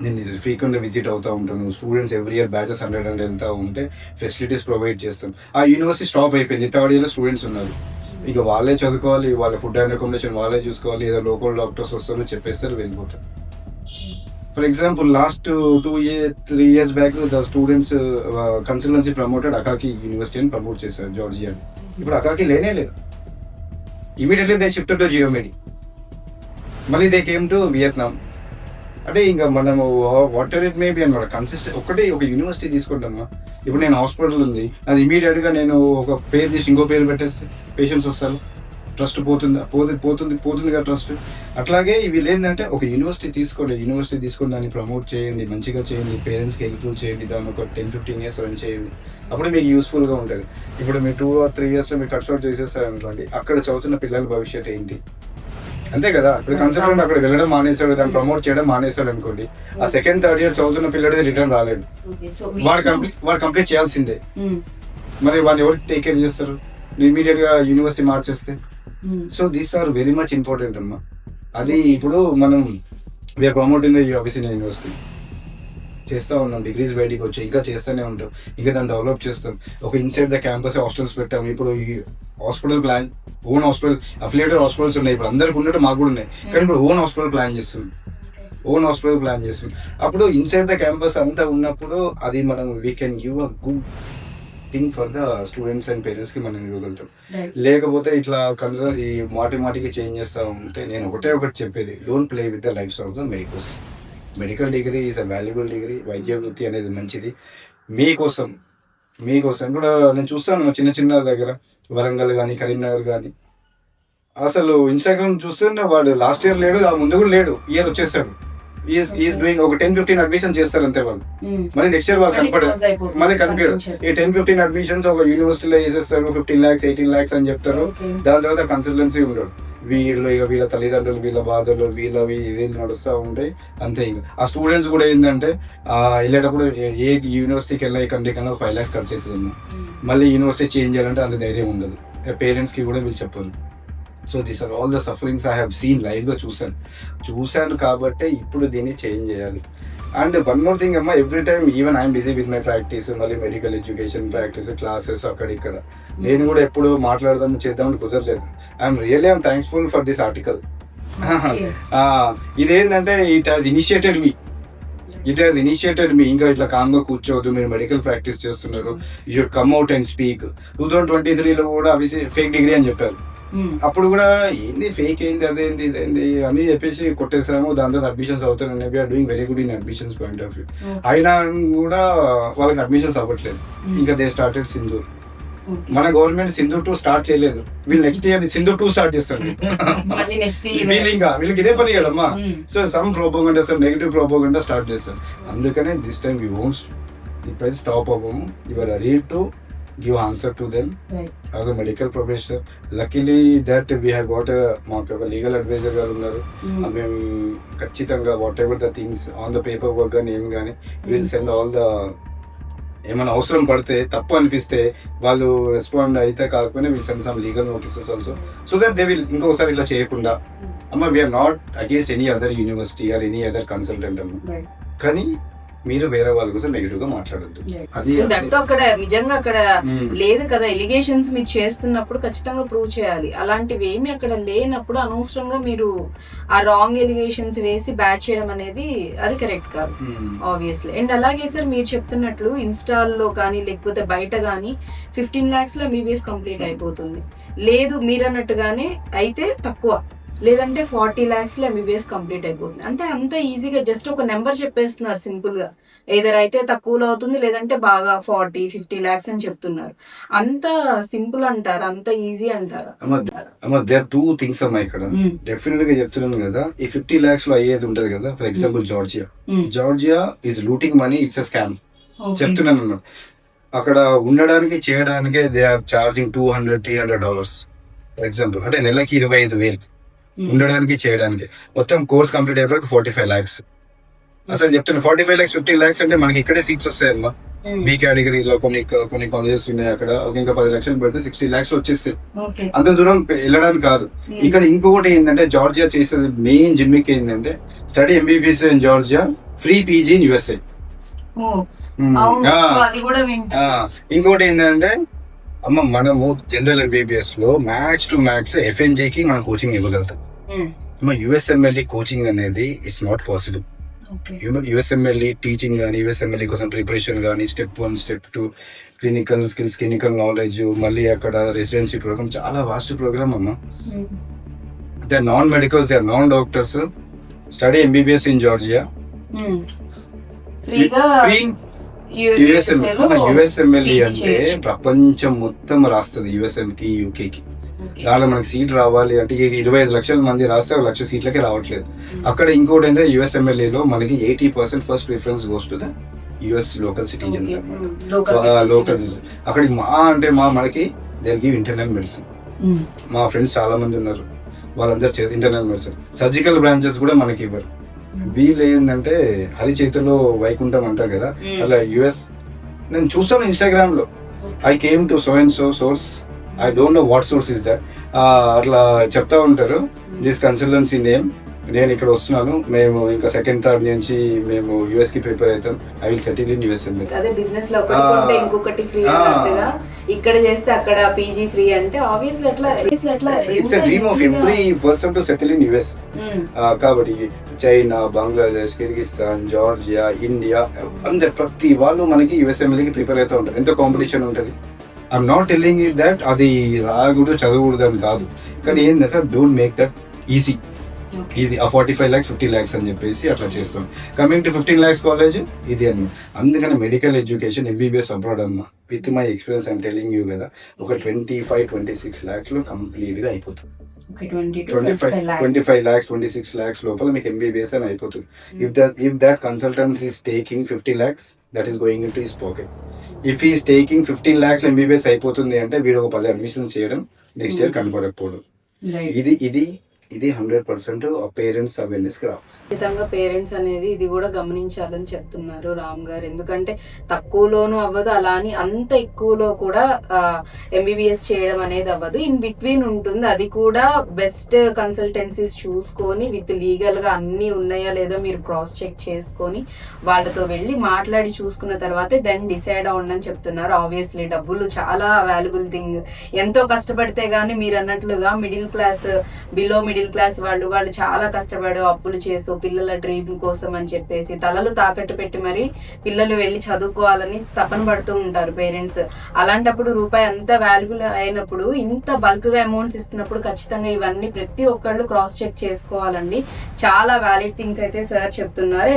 నేను ఫ్రీక్వెంట్గా విజిట్ అవుతూ ఉంటాను. స్టూడెంట్స్ ఎవ్రీ ఇయర్ బ్యాచెస్ 100 వెళ్తూ ఉంటే ఫెసిలిటీస్ ప్రొవైడ్ చేస్తాం. ఆ యూనివర్సిటీ స్టాప్ అయిపోయింది, థర్డ్ ఇయర్లో స్టూడెంట్స్ ఉన్నారు. ఇక వాళ్ళే చదువుకోవాలి, వాళ్ళ ఫుడ్ అండ్ అకామిడేషన్ వాళ్ళే చూసుకోవాలి. ఏదో లోకల్ డాక్టర్స్ వస్తారు, చెప్పేస్తారు, వెళ్ళిపోతారు. For example last 2-3 years back the students consultancy promoted అకాకి university అని ప్రమోట్ చేశారు, జార్జియా. ఇప్పుడు అకాకి లేనే లేదు. ఇమీడియట్లీ దే షిఫ్టెడ్ టు జియోమెడి, మళ్ళీ దే కేమ్ టు వియత్నాం. అంటే ఇంకా మనము what ever it may be అనమాట, కన్సిస్టెంట్ ఒకటే ఒక యూనివర్సిటీ తీసుకుంటామా. ఇప్పుడు నేను హాస్పిటల్ ఉంది, అది ఇమీడియట్గా నేను ఒక పేరు తీసి ఇంకో పేరు పెట్టేస్తే పేషెంట్స్ వస్తారు, ట్రస్ట్ పోతుంది కదా ట్రస్ట్. అట్లాగే వీళ్ళు ఏంటంటే ఒక యూనివర్సిటీ తీసుకొని దాన్ని ప్రమోట్ చేయండి, మంచిగా చేయండి, పేరెంట్స్కి హెల్ప్ఫుల్ చేయండి, దాన్ని ఒక 10-15 years రన్ చేయండి. అప్పుడు మీకు యూస్ఫుల్గా ఉంటుంది. ఇప్పుడు మీరు 2 or 3 yearsలో మీరు కట్ షార్ట్ చేసేస్తారనుకోండి, అక్కడ చదువుతున్న పిల్లల భవిష్యత్తు ఏంటి? అంతే కదా. ఇప్పుడు కన్సల్టెంట్ అక్కడ వెళ్ళడం మానేశాడు, దాన్ని ప్రమోట్ చేయడం మానేశాడు అనుకోండి, ఆ సెకండ్ థర్డ్ ఇయర్ చదువుతున్న పిల్లడే రిటర్న్ రాలేడు. వాడు కంప్లీట్ చేయాల్సిందే. మరి వాళ్ళు ఎవరు టేక్ కేర్ చేస్తారు? ఇమీడియట్ గా యూనివర్సిటీ మార్చేస్తే. So these are very much important అమ్మా. అది ఇప్పుడు మనం వీఆర్ ప్రమోటింగ్ అబిసినియా యూనివర్సిటీ చేస్తూ ఉన్నాం, డిగ్రీస్ బయటికి వచ్చి ఇంకా చేస్తూనే ఉంటాం, ఇంకా దాన్ని డెవలప్ చేస్తాం. ఒక ఇన్సైడ్ ద క్యాంపస్ హాస్టల్స్ పెట్టాం. ఇప్పుడు ఈ hospital plan, own hospital, affiliated hospitals ఉన్నాయి. ఇప్పుడు అందరికి ఉన్నట్టు మాకు కూడా ఉన్నాయి, కానీ ఇప్పుడు ఓన్ హాస్పిటల్ ప్లాన్ చేస్తుంది. అప్పుడు ఇన్సైడ్ ద క్యాంపస్ అంతా ఉన్నప్పుడు అది మనం we can give a good thing for the students and పేరెంట్స్కి మనం ఇవ్వగలుగుతాం. లేకపోతే ఇట్లా కన్సర్న్ ఈ మాటికి చేంజ్ చేస్తూ ఉంటే నేను ఒకటి చెప్పేది, don't play with the lives of the medicals. Medical degree is a valuable degree. వైద్య వృత్తి అనేది మంచిది. మీకోసం కూడా నేను చూస్తాను చిన్న దగ్గర, వరంగల్ కానీ కరీంనగర్ కానీ, అసలు ఇన్స్టాగ్రామ్ చూస్తుంటే వాడు లాస్ట్ ఇయర్ లేడు, ఆ ముందు కూడా లేడు, ఇయర్ వచ్చేసాడు. ఈస్ డూయింగ్ ఒక 10-15 అడ్మిషన్ చేస్తారు అంతే వాళ్ళు. మళ్ళీ నెక్స్ట్ ఇయర్ వాళ్ళు కనపడరు, మళ్ళీ కనిపించరు. ఈ 10-15 అడ్మిషన్స్ ఒక యూనివర్సిటీలో వేసేస్తారు, 15 lakhs 18 lakhs అని చెప్తారు. దాని తర్వాత కన్సల్టెన్సీ ఉండడు. వీళ్ళ తల్లిదండ్రులు, వీళ్ళ బాధలు, వీళ్ళవి నడుస్తూ ఉంటాయి అంతే. ఇంకా ఆ స్టూడెంట్స్ కూడా ఏంటంటే వెళ్ళేటప్పుడు ఏ యూనివర్సిటీకి వెళ్ళా ఈ కంట్రీ కన్నా 5 lakhs ఖర్చు అవుతుంది. మళ్ళీ యూనివర్సిటీ చేంజ్ చేయాలంటే అంత ధైర్యం ఉండదు. పేరెంట్స్ కి కూడా వీళ్ళు చెప్పరు. So these are all the sufferings I have seen, live గా చూశాను కాబట్టి ఇప్పుడు దీన్ని చేంజ్ చేయాలి. అండ్ వన్ మోర్ థింగ్ అమ్మా, every time even I'm busy with my practice, మళ్ళీ మెడికల్ ఎడ్యుకేషన్ ప్రాక్టీస్, క్లాసెస్ అక్కడ ఇక్కడ. నేను కూడా ఎప్పుడు మాట్లాడదాం చేద్దామని కుదరలేదు. I'm thankful for this article. ఇదేంటంటే ఇట్ హాజ్ ఇనిషియేటెడ్ మీ. ఇంకా ఇట్లా కామ్గా కూర్చోవద్దు, మీరు మెడికల్ ప్రాక్టీస్ చేస్తున్నారు, you should come out and speak. 2023లో కూడా అవి ఫేక్ డిగ్రీ అని చెప్పారు. అప్పుడు కూడా ఏంది ఫేక్, ఏంది అదేంది ఇదేంది అని చెప్పేసి కొట్టేసాము. దాని తర్వాత అడ్మిషన్స్ అవుతాయి. We're doing very good in admissions point of view. అయినా కూడా వాళ్ళకి అడ్మిషన్స్ అవ్వట్లేదు. ఇంకా దే స్టార్టెడ్ సింధూర్. మన గవర్నమెంట్ సింధూర్ 2 స్టార్ట్ చేయలేదు. వీళ్ళు నెక్స్ట్ ఇయర్ సింధూర్ 2 స్టార్ట్ చేస్తారు. వీళ్ళకి ఇదే పని కదమ్మా. So some propaganda, some negative propaganda start చేస్తారు. అందుకనే దిస్ టైమ్ వి వోంట్ ఇప్పుడైతే స్టాప్ అవ్వము. You are ready to give answer to them as a medical professional. Luckily that we have got మాకు ఒక లీగల్ అడ్వైజర్ గారు ఉన్నారు. మేము ఖచ్చితంగా what ever the things on the paper work కానీ ఏం కానీ విల్ సెండ్ ఆల్ ద, ఏమైనా అవసరం పడితే తప్పు అనిపిస్తే వాళ్ళు రెస్పాండ్ అయితే కాకపోయినా will send some legal notices also, so that they will ఇంకోసారి ఇట్లా చేయకుండా. అమ్మ we're not against any other university or any other consultant అమ్మ, కానీ మీరు వేరే వాళ్ళ కోసం నెగిటివ్ గా మాట్లాడద్దు. అది అక్కడ నిజంగా అక్కడ లేదు కదా, ఎలిగేషన్స్ మీరు చేస్తున్నప్పుడు ఖచ్చితంగా ప్రూవ్ చేయాలి. అలాంటివి ఏమి అక్కడ లేనప్పుడు అనవసరంగా మీరు ఆ రాంగ్ ఎలిగేషన్స్ వేసి బ్యాట్ చేయడం అనేది అది కరెక్ట్ కాదు ఆబ్వియస్లీ. అండ్ అలాగే సార్ మీరు చెప్తున్నట్లు ఇన్స్టాల్లో కానీ లేకపోతే బయట కానీ 15 lakhs లో MBBS కంప్లీట్ అయిపోతుంది. లేదు మీరు అన్నట్టుగానే అయితే తక్కువ, లేదంటే 40 lakhs లో MBBS కంప్లీట్ అయిపోతుంది. అంటే అంత ఈజీగా జస్ట్ ఒక నెంబర్ చెప్పేస్తున్నారు సింపుల్ గా. ఏదైనా అయితే తక్కువలో అవుతుంది, లేదంటే బాగా 40-50 lakhs అని చెప్తున్నారు. అంత సింపుల్ అంటారా, అంత ఈజీ అంటారా? దేర్ ఆర్ 2 things అమ్మా ఇక్కడ. డెఫినెట్ గా చెప్తున్నాను కదా, ఈ 50 lakhs లో అయ్యేది ఉంటది కదా. For example Georgia is looting money, it's a scam చెప్తున్నాను అన్నమాట. అక్కడ ఉండడానికి చేయడానికి they are charging $200-300 for example. అంటే నెలకి 25,000 ఉండడానికి చేయడానికి. మొత్తం కోర్స్ కంప్లీట్ అయిపోయి 45 lakhs. అసలు చెప్తున్నా 45 lakhs 50 lakhs అంటే మనకి ఇక్కడే సీట్స్ వస్తాయమ్మా. బి కేటగిరీలో కొన్ని కాలేజెస్ ఉన్నాయి. అక్కడ ఇంకా 10 లక్షలు పెడితే 60 lakhs వచ్చేస్తాయి. అంత దూరం వెళ్ళడానికి కాదు. ఇక్కడ ఇంకొకటి ఏంటంటే జార్జియా చేసేది మెయిన్ జిమ్మిక్ ఏంటంటే study MBBS in Georgia, free PG in USA. ఇంకొకటి ఏంటంటే అమ్మ మనము జనరల్ MBBS లో మ్యాక్స్ టు మ్యాక్స్ FNG కి మనం కోచింగ్ ఇవ్వగలుగుతాం. అమ్మ USMLE కోచింగ్ అనేది it's not possible. USMLE teaching కానీ, USMLE కోసం ప్రిపరేషన్ కానీ, step 1 step 2 clinical skills, clinical knowledge, మళ్ళీ అక్కడ రెసిడెన్సీ ప్రోగ్రామ్, చాలా వాస్ట్ ప్రోగ్రామ్ అమ్మ. They are non medicals, they are non doctors, study MBBS in Georgia free. USMLE అంటే ప్రపంచం మొత్తం రాస్తుంది USM కి, UK కి. దానిలో మనకి సీట్ రావాలి అంటే 25 లక్షల మంది రాస్తే 1 లక్ష సీట్లకే రావట్లేదు. అక్కడ ఇంకోటి ఏంటంటే USMLE లో మనకి 80% first preference goes to the US local citizens. Local అక్కడికి మనకి they will give internal medicine. మా ఫ్రెండ్స్ చాలా మంది ఉన్నారు, వాళ్ళందరూ ఇంటర్నల్ మెడిసిన్. సర్జికల్ బ్రాంచెస్ కూడా మనకి ఇవ్వరు. వీళ్ళు ఏంటంటే హరిచేతిలో వైకుంఠం అంటారు కదా, అట్లా US నేను చూస్తాను ఇన్స్టాగ్రామ్ లో, I came to so and so source, I don't know what source is that, అట్లా చెప్తా ఉంటారు. దిస్ కన్సల్టెన్సీ నేమ్, నేను ఇక్కడ వస్తున్నాను, మేము ఇంకా 2nd 3rd నుంచి మేము US కి ప్రిపేర్ అవుతాం, I will settle in USMLE. అదే బిజినెస్ లో ఒకటి కొంటే ఇంకొకటి ఫ్రీ అన్నట్టుగా ఇక్కడ చేస్తే అక్కడ PG ఫ్రీ అంటే ఆబ్వియస్లీ అట్లా it's a dream of every person to settle in US. కాబట్టి China, Bangladesh, Kyrgyzstan, Georgia, India అందరు ప్రతి వాళ్ళు మనకి USMLE కి ప్రిపేర్ అవుతూ ఉంటారు. ఎంత కాంపిటీషన్ ఉంటుంది. I'm not telling is that అది రాకూడదు చదవకూడదు అని కాదు, కానీ ఏంటంటే sir don't make that easy. ఆ 45 lakhs 50 lakhs అని చెప్పేసి అట్లా చేస్తాం. కమింగ్ టు 15 lakhs కాలేజ్ ఇది అన్న. అందుకని మెడికల్ ఎడ్యుకేషన్ MBBS అబ్రాడ్ అన్న, with my experience I'm telling you కదా, ఒక 25-26 lakhs లో కంప్లీట్ గా అయిపోతుంది. 25 lakhs 26 lakhs లోపల మీకు MBBS అని అయిపోతుంది. If that consultant is taking 50 lakhs, that is going into his pocket. If he is taking 15 lakhs MBBS అయిపోతుంది అంటే వీడు ఒక 10 అడ్మిషన్స్ చేయడం నెక్స్ట్ ఇయర్ కనపడకపోవడం. ఇది 100% పేరెంట్స్ అవేర్నెస్ కి రావాలి. ఖచ్చితంగా పేరెంట్స్ అనేది ఇది కూడా గమనించాలని చెప్తున్నారు రామ్ గారు. ఎందుకంటే తక్కువలోనూ అవ్వదు, అలా అని అంత ఎక్కువలో కూడా MBBS చేయడం అనేది అవ్వదు. ఇన్ బిట్వీన్ ఉంటుంది. అది కూడా బెస్ట్ కన్సల్టెన్సీస్ చూసుకొని విత్ లీగల్ గా అన్ని ఉన్నాయా లేదా మీరు క్రాస్ చెక్ చేసుకొని వాళ్ళతో వెళ్ళి మాట్లాడి చూసుకున్న తర్వాతే దెన్ డిసైడ్ అవ్వండి అని చెప్తున్నారు. ఆబ్వియస్లీ డబ్బులు చాలా వాల్యుబుల్ థింగ్. ఎంతో కష్టపడితే గానీ మీరు అన్నట్లుగా middle class, below middle class వాళ్ళు చాలా కష్టపడి అప్పులు చేసో పిల్లల డ్రీమ్ కోసం అని చెప్పేసి తలలు తాకట్టు పెట్టి మరి పిల్లలు వెళ్ళి చదువుకోవాలని తపన పడుతూ ఉంటారు పేరెంట్స్. అలాంటప్పుడు రూపాయి అంత వాల్యుబుల్ అయినప్పుడు ఇంత బల్క్ గా అమౌంట్స్ ఇస్తున్నప్పుడు ఖచ్చితంగా ఇవన్నీ ప్రతి ఒక్కళ్ళు క్రాస్ చెక్ చేసుకోవాలండి. చాలా వ్యాలిడ్ థింగ్స్ అయితే సార్ చెప్తున్నారు.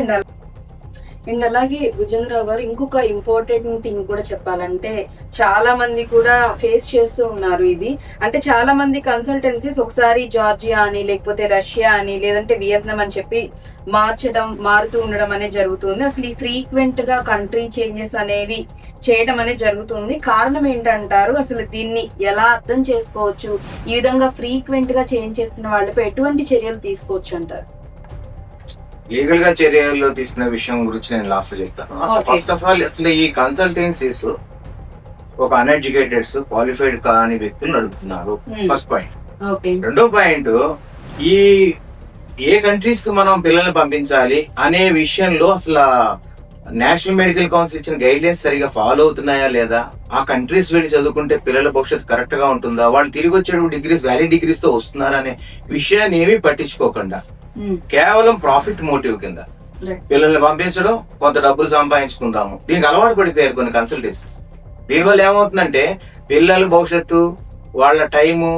అండ్ అలాగే భుజంగరావు గారు ఇంకొక ఇంపార్టెంట్ థింగ్ కూడా చెప్పాలంటే చాలా మంది కూడా ఫేస్ చేస్తూ ఉన్నారు ఇది. అంటే చాలా మంది కన్సల్టెన్సీస్ ఒకసారి జార్జియా అని లేకపోతే రష్యా అని లేదంటే వియత్నాం అని చెప్పి మారుతూ ఉండడం అనేది జరుగుతుంది. అసలు ఈ ఫ్రీక్వెంట్ గా కంట్రీ చేంజెస్ అనేవి చేయడం అనేది జరుగుతుంది. కారణం ఏంటంటారు? అసలు దీన్ని ఎలా అర్థం చేసుకోవచ్చు? ఈ విధంగా ఫ్రీక్వెంట్ గా చేంజ్ చేస్తున్న వాళ్ళపై ఎటువంటి చర్యలు తీసుకోవచ్చు అంటారు? లీగల్ గా చర్యలు తీసుకునే విషయం గురించి నేను లాస్ట్ లో చెప్తాను. అసలు ఫస్ట్ ఆఫ్ ఆల్ అసలు ఈ కన్సల్టెన్సీస్ ఒక అన్ఎడ్యుకేటెడ్స్ క్వాలిఫైడ్ కాని వ్యక్తులు నడుపుతున్నారు. First point. రెండో పాయింట్, ఈ ఏ కంట్రీస్ కి మనం పిల్లల్ని పంపించాలి అనే విషయంలో అసలు నేషనల్ మెడికల్ కౌన్సిల్ ఇచ్చిన గైడ్ లైన్స్ సరిగా ఫాలో అవుతున్నాయా లేదా, ఆ కంట్రీస్ వెళ్ళి చదువుకుంటే పిల్లల భవిష్యత్తు కరెక్ట్ గా ఉంటుందా, వాళ్ళు తిరిగి వచ్చేటప్పుడు డిగ్రీస్ వ్యాలిడ్ డిగ్రీస్ తో వస్తున్నారా అనే విషయాన్ని ఏమీ పట్టించుకోకుండా కేవలం ప్రాఫిట్ మోటివ్ కింద పిల్లల్ని పంపించడం, కొంత డబ్బులు సంపాదించుకుందాము, దీనికి అలవాటు పడిపోయారు కొన్ని కన్సల్టెన్సీస్. దీనివల్ల ఏమవుతుందంటే పిల్లల భవిష్యత్తు, వాళ్ళ టైము,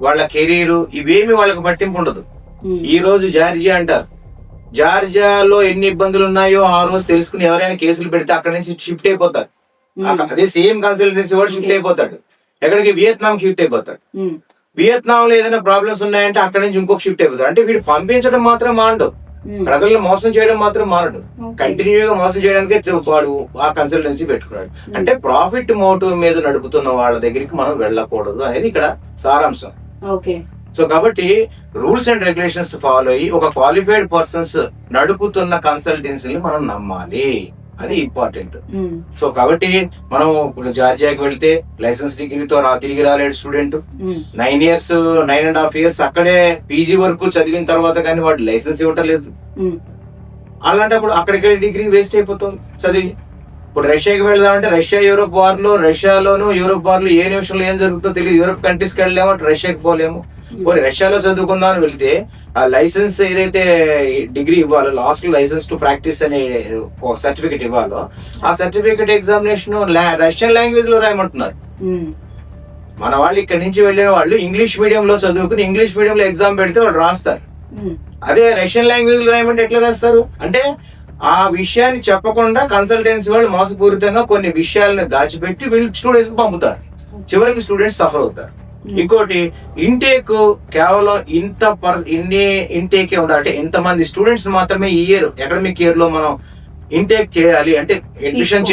వాళ్ళ కెరీర్ ఇవేమి వాళ్ళకి పట్టింపు ఉండదు. ఈ రోజు జార్జియా అంటారు, జార్జియాలో ఎన్ని ఇబ్బందులు ఉన్నాయో ఆ రోజు తెలుసుకుని ఎవరైనా కేసులు పెడితే అక్కడ నుంచి షిఫ్ట్ అయిపోతారు. అదే సేమ్ కన్సల్టెన్సీ వాడు షిఫ్ట్ అయిపోతాడు. ఎక్కడికి? వియత్నాం షిఫ్ట్ అయిపోతాడు. వియత్నాం లో ఏదైనా ప్రాబ్లమ్స్ ఉన్నాయంటే అక్కడ నుంచి ఇంకొక షిఫ్ట్ అయిపోతాడు. అంటే వీడు పంపించడం మాత్రం మానడు, ప్రజలను మోసం చేయడం మాత్రం మానడు, కంటిన్యూగా మోసం చేయడానికి వాడు ఆ కన్సల్టెన్సీ పెట్టుకున్నాడు. అంటే ప్రాఫిట్ మోటివ్ మీద నడుపుతున్న వాళ్ళ దగ్గరికి మనం వెళ్ళకూడదు అనేది ఇక్కడ సారాంశం. సో కాబట్టి రూల్స్ అండ్ రెగ్యులేషన్స్ ఫాలో అయ్యి ఒక క్వాలిఫైడ్ పర్సన్స్ నడుపుతున్న కన్సల్టెన్సీని మనం నమ్మాలి. అది ఇంపార్టెంట్. సో కాబట్టి మనం ఇప్పుడు జార్జియాకి వెళ్తే లైసెన్స్ డిగ్రీతో తిరిగి రాలేడు స్టూడెంట్. 9.5 years అక్కడే పీజీ వరకు చదివిన తర్వాత కానీ వాడు లైసెన్స్ ఇవ్వటం లేదు. అలాంటప్పుడు అక్కడికి వెళ్ళి డిగ్రీ వేస్ట్ అయిపోతుంది చదివి. ఇప్పుడు రష్యాకి వెళ్దామంటే రష్యా యూరోప్ వార్ లో, రష్యాలోను యూరోప్ వార్ లో ఏ నిమిషంలో ఏం జరుగుతుందో తెలియదు. యూరోప్ కంట్రీస్కి వెళ్ళలేము, రష్యాకి పోలేము. పోనీ రష్యాలో చదువుకుందామని వెళ్తే ఆ లైసెన్స్ ఏదైతే డిగ్రీ ఇవ్వాలో, లాస్ట్ లైసెన్స్ టు ప్రాక్టీస్ అనే ఒక సర్టిఫికెట్ ఇవ్వాలో, ఆ సర్టిఫికెట్ ఎగ్జామినేషన్ రష్యన్ లాంగ్వేజ్ లో రాయమంటున్నారు. మన వాళ్ళు ఇక్కడ నుంచి వెళ్ళిన వాళ్ళు ఇంగ్లీష్ మీడియం లో చదువుకుని ఇంగ్లీష్ మీడియం లో ఎగ్జామ్ పెడితే వాళ్ళు రాస్తారు. అదే రష్యన్ లాంగ్వేజ్ లో రాయమంటే ఎట్లా రాస్తారు? అంటే ఆ విషయాన్ని చెప్పకుండా కన్సల్టెన్సీ వాళ్ళు మోసపూరితంగా కొన్ని విషయాలను దాచిపెట్టి వీళ్ళు స్టూడెంట్స్ పంపుతారు. చివరికి స్టూడెంట్స్ సఫర్ అవుతారు. ఇంకోటి, ఇంటేక్ కేవలం ఇన్ని ఇంటేకే ఉండాలి. అంటే ఇంతమంది స్టూడెంట్స్ మాత్రమే ఈ ఇయర్ అకాడమిక్ ఇయర్ లో మనం ఇంటేక్ చేయాలి, అంటే అడ్మిషన్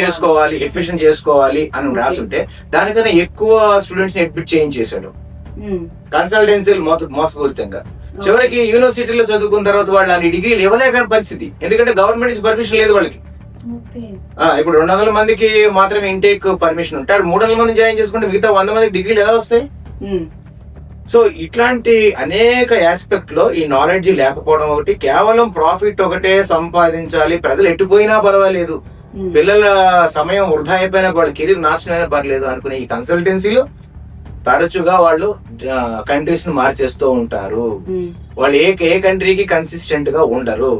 చేసుకోవాలి అని రాసుంటే దానికన్నా ఎక్కువ స్టూడెంట్స్ ని అడ్మిట్ చేయించేశాడు కన్సల్టెన్సీలు మోసపూరితంగా. చివరికి యూనివర్సిటీలో చదువుకున్న తర్వాత వాళ్ళు ఆ డిగ్రీలు ఇవ్వలేక పరిస్థితి. ఎందుకంటే గవర్నమెంట్ నుంచి పర్మిషన్ లేదు వాళ్ళకి. ఇప్పుడు 200 మందికి మాత్రమే ఇంటేక్ పర్మిషన్ ఉంటాడు. 300 మంది జాయిన్ చేసుకుంటే మిగతా 100 మందికి డిగ్రీలు ఎలా వస్తాయి? సో ఇట్లాంటి అనేక ఆస్పెక్ట్ లో ఈ నాలెడ్జ్ లేకపోవడం ఒకటి, కేవలం ప్రాఫిట్ ఒకటే సంపాదించాలి, ప్రజలు ఎట్టుపోయినా పర్వాలేదు, పిల్లల సమయం వృధా అయిపోయినా వాళ్ళ కెరీర్ నాశనం అయినా పర్లేదు అనుకునే ఈ కన్సల్టెన్సీలు తరచుగా వాళ్ళు కంట్రీస్ ని మార్చేస్తూ ఉంటారు. వాళ్ళు ఏ కంట్రీకి కన్సిస్టెంట్ గా ఉండరు.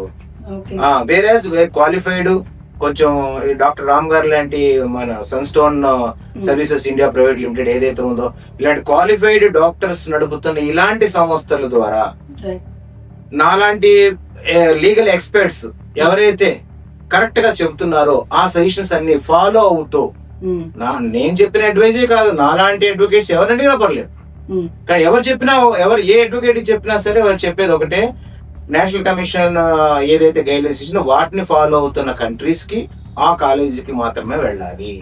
వేరే క్వాలిఫైడ్ కొంచెం డాక్టర్ రామ్ గారు లాంటి మన Sunstone services India private limited ఏదైతే ఉందో, ఇలాంటి క్వాలిఫైడ్ డాక్టర్స్ నడుపుతున్న ఇలాంటి సంస్థల ద్వారా నాలాంటి లీగల్ ఎక్స్పర్ట్స్ ఎవరైతే కరెక్ట్ గా చెబుతున్నారో ఆ సజెషన్స్ అన్ని ఫాలో అవుతూ, నేను చెప్పిన అడ్వైజే కాదు, నాలాంటి అడ్వకేట్స్ ఎవరిని అడిగినా పర్లేదు, కానీ ఎవరు ఏ అడ్వకేట్ చెప్పినా సరే వాళ్ళు చెప్పేది ఒకటే, నేషనల్ కమిషన్ ఏదైతే గైడ్లైన్స్ ఇచ్చిందో వాటిని ఫాలో అవుతున్న కంట్రీస్ కి ఆ కాలేజీకి మాత్రమే వెళ్ళాలి.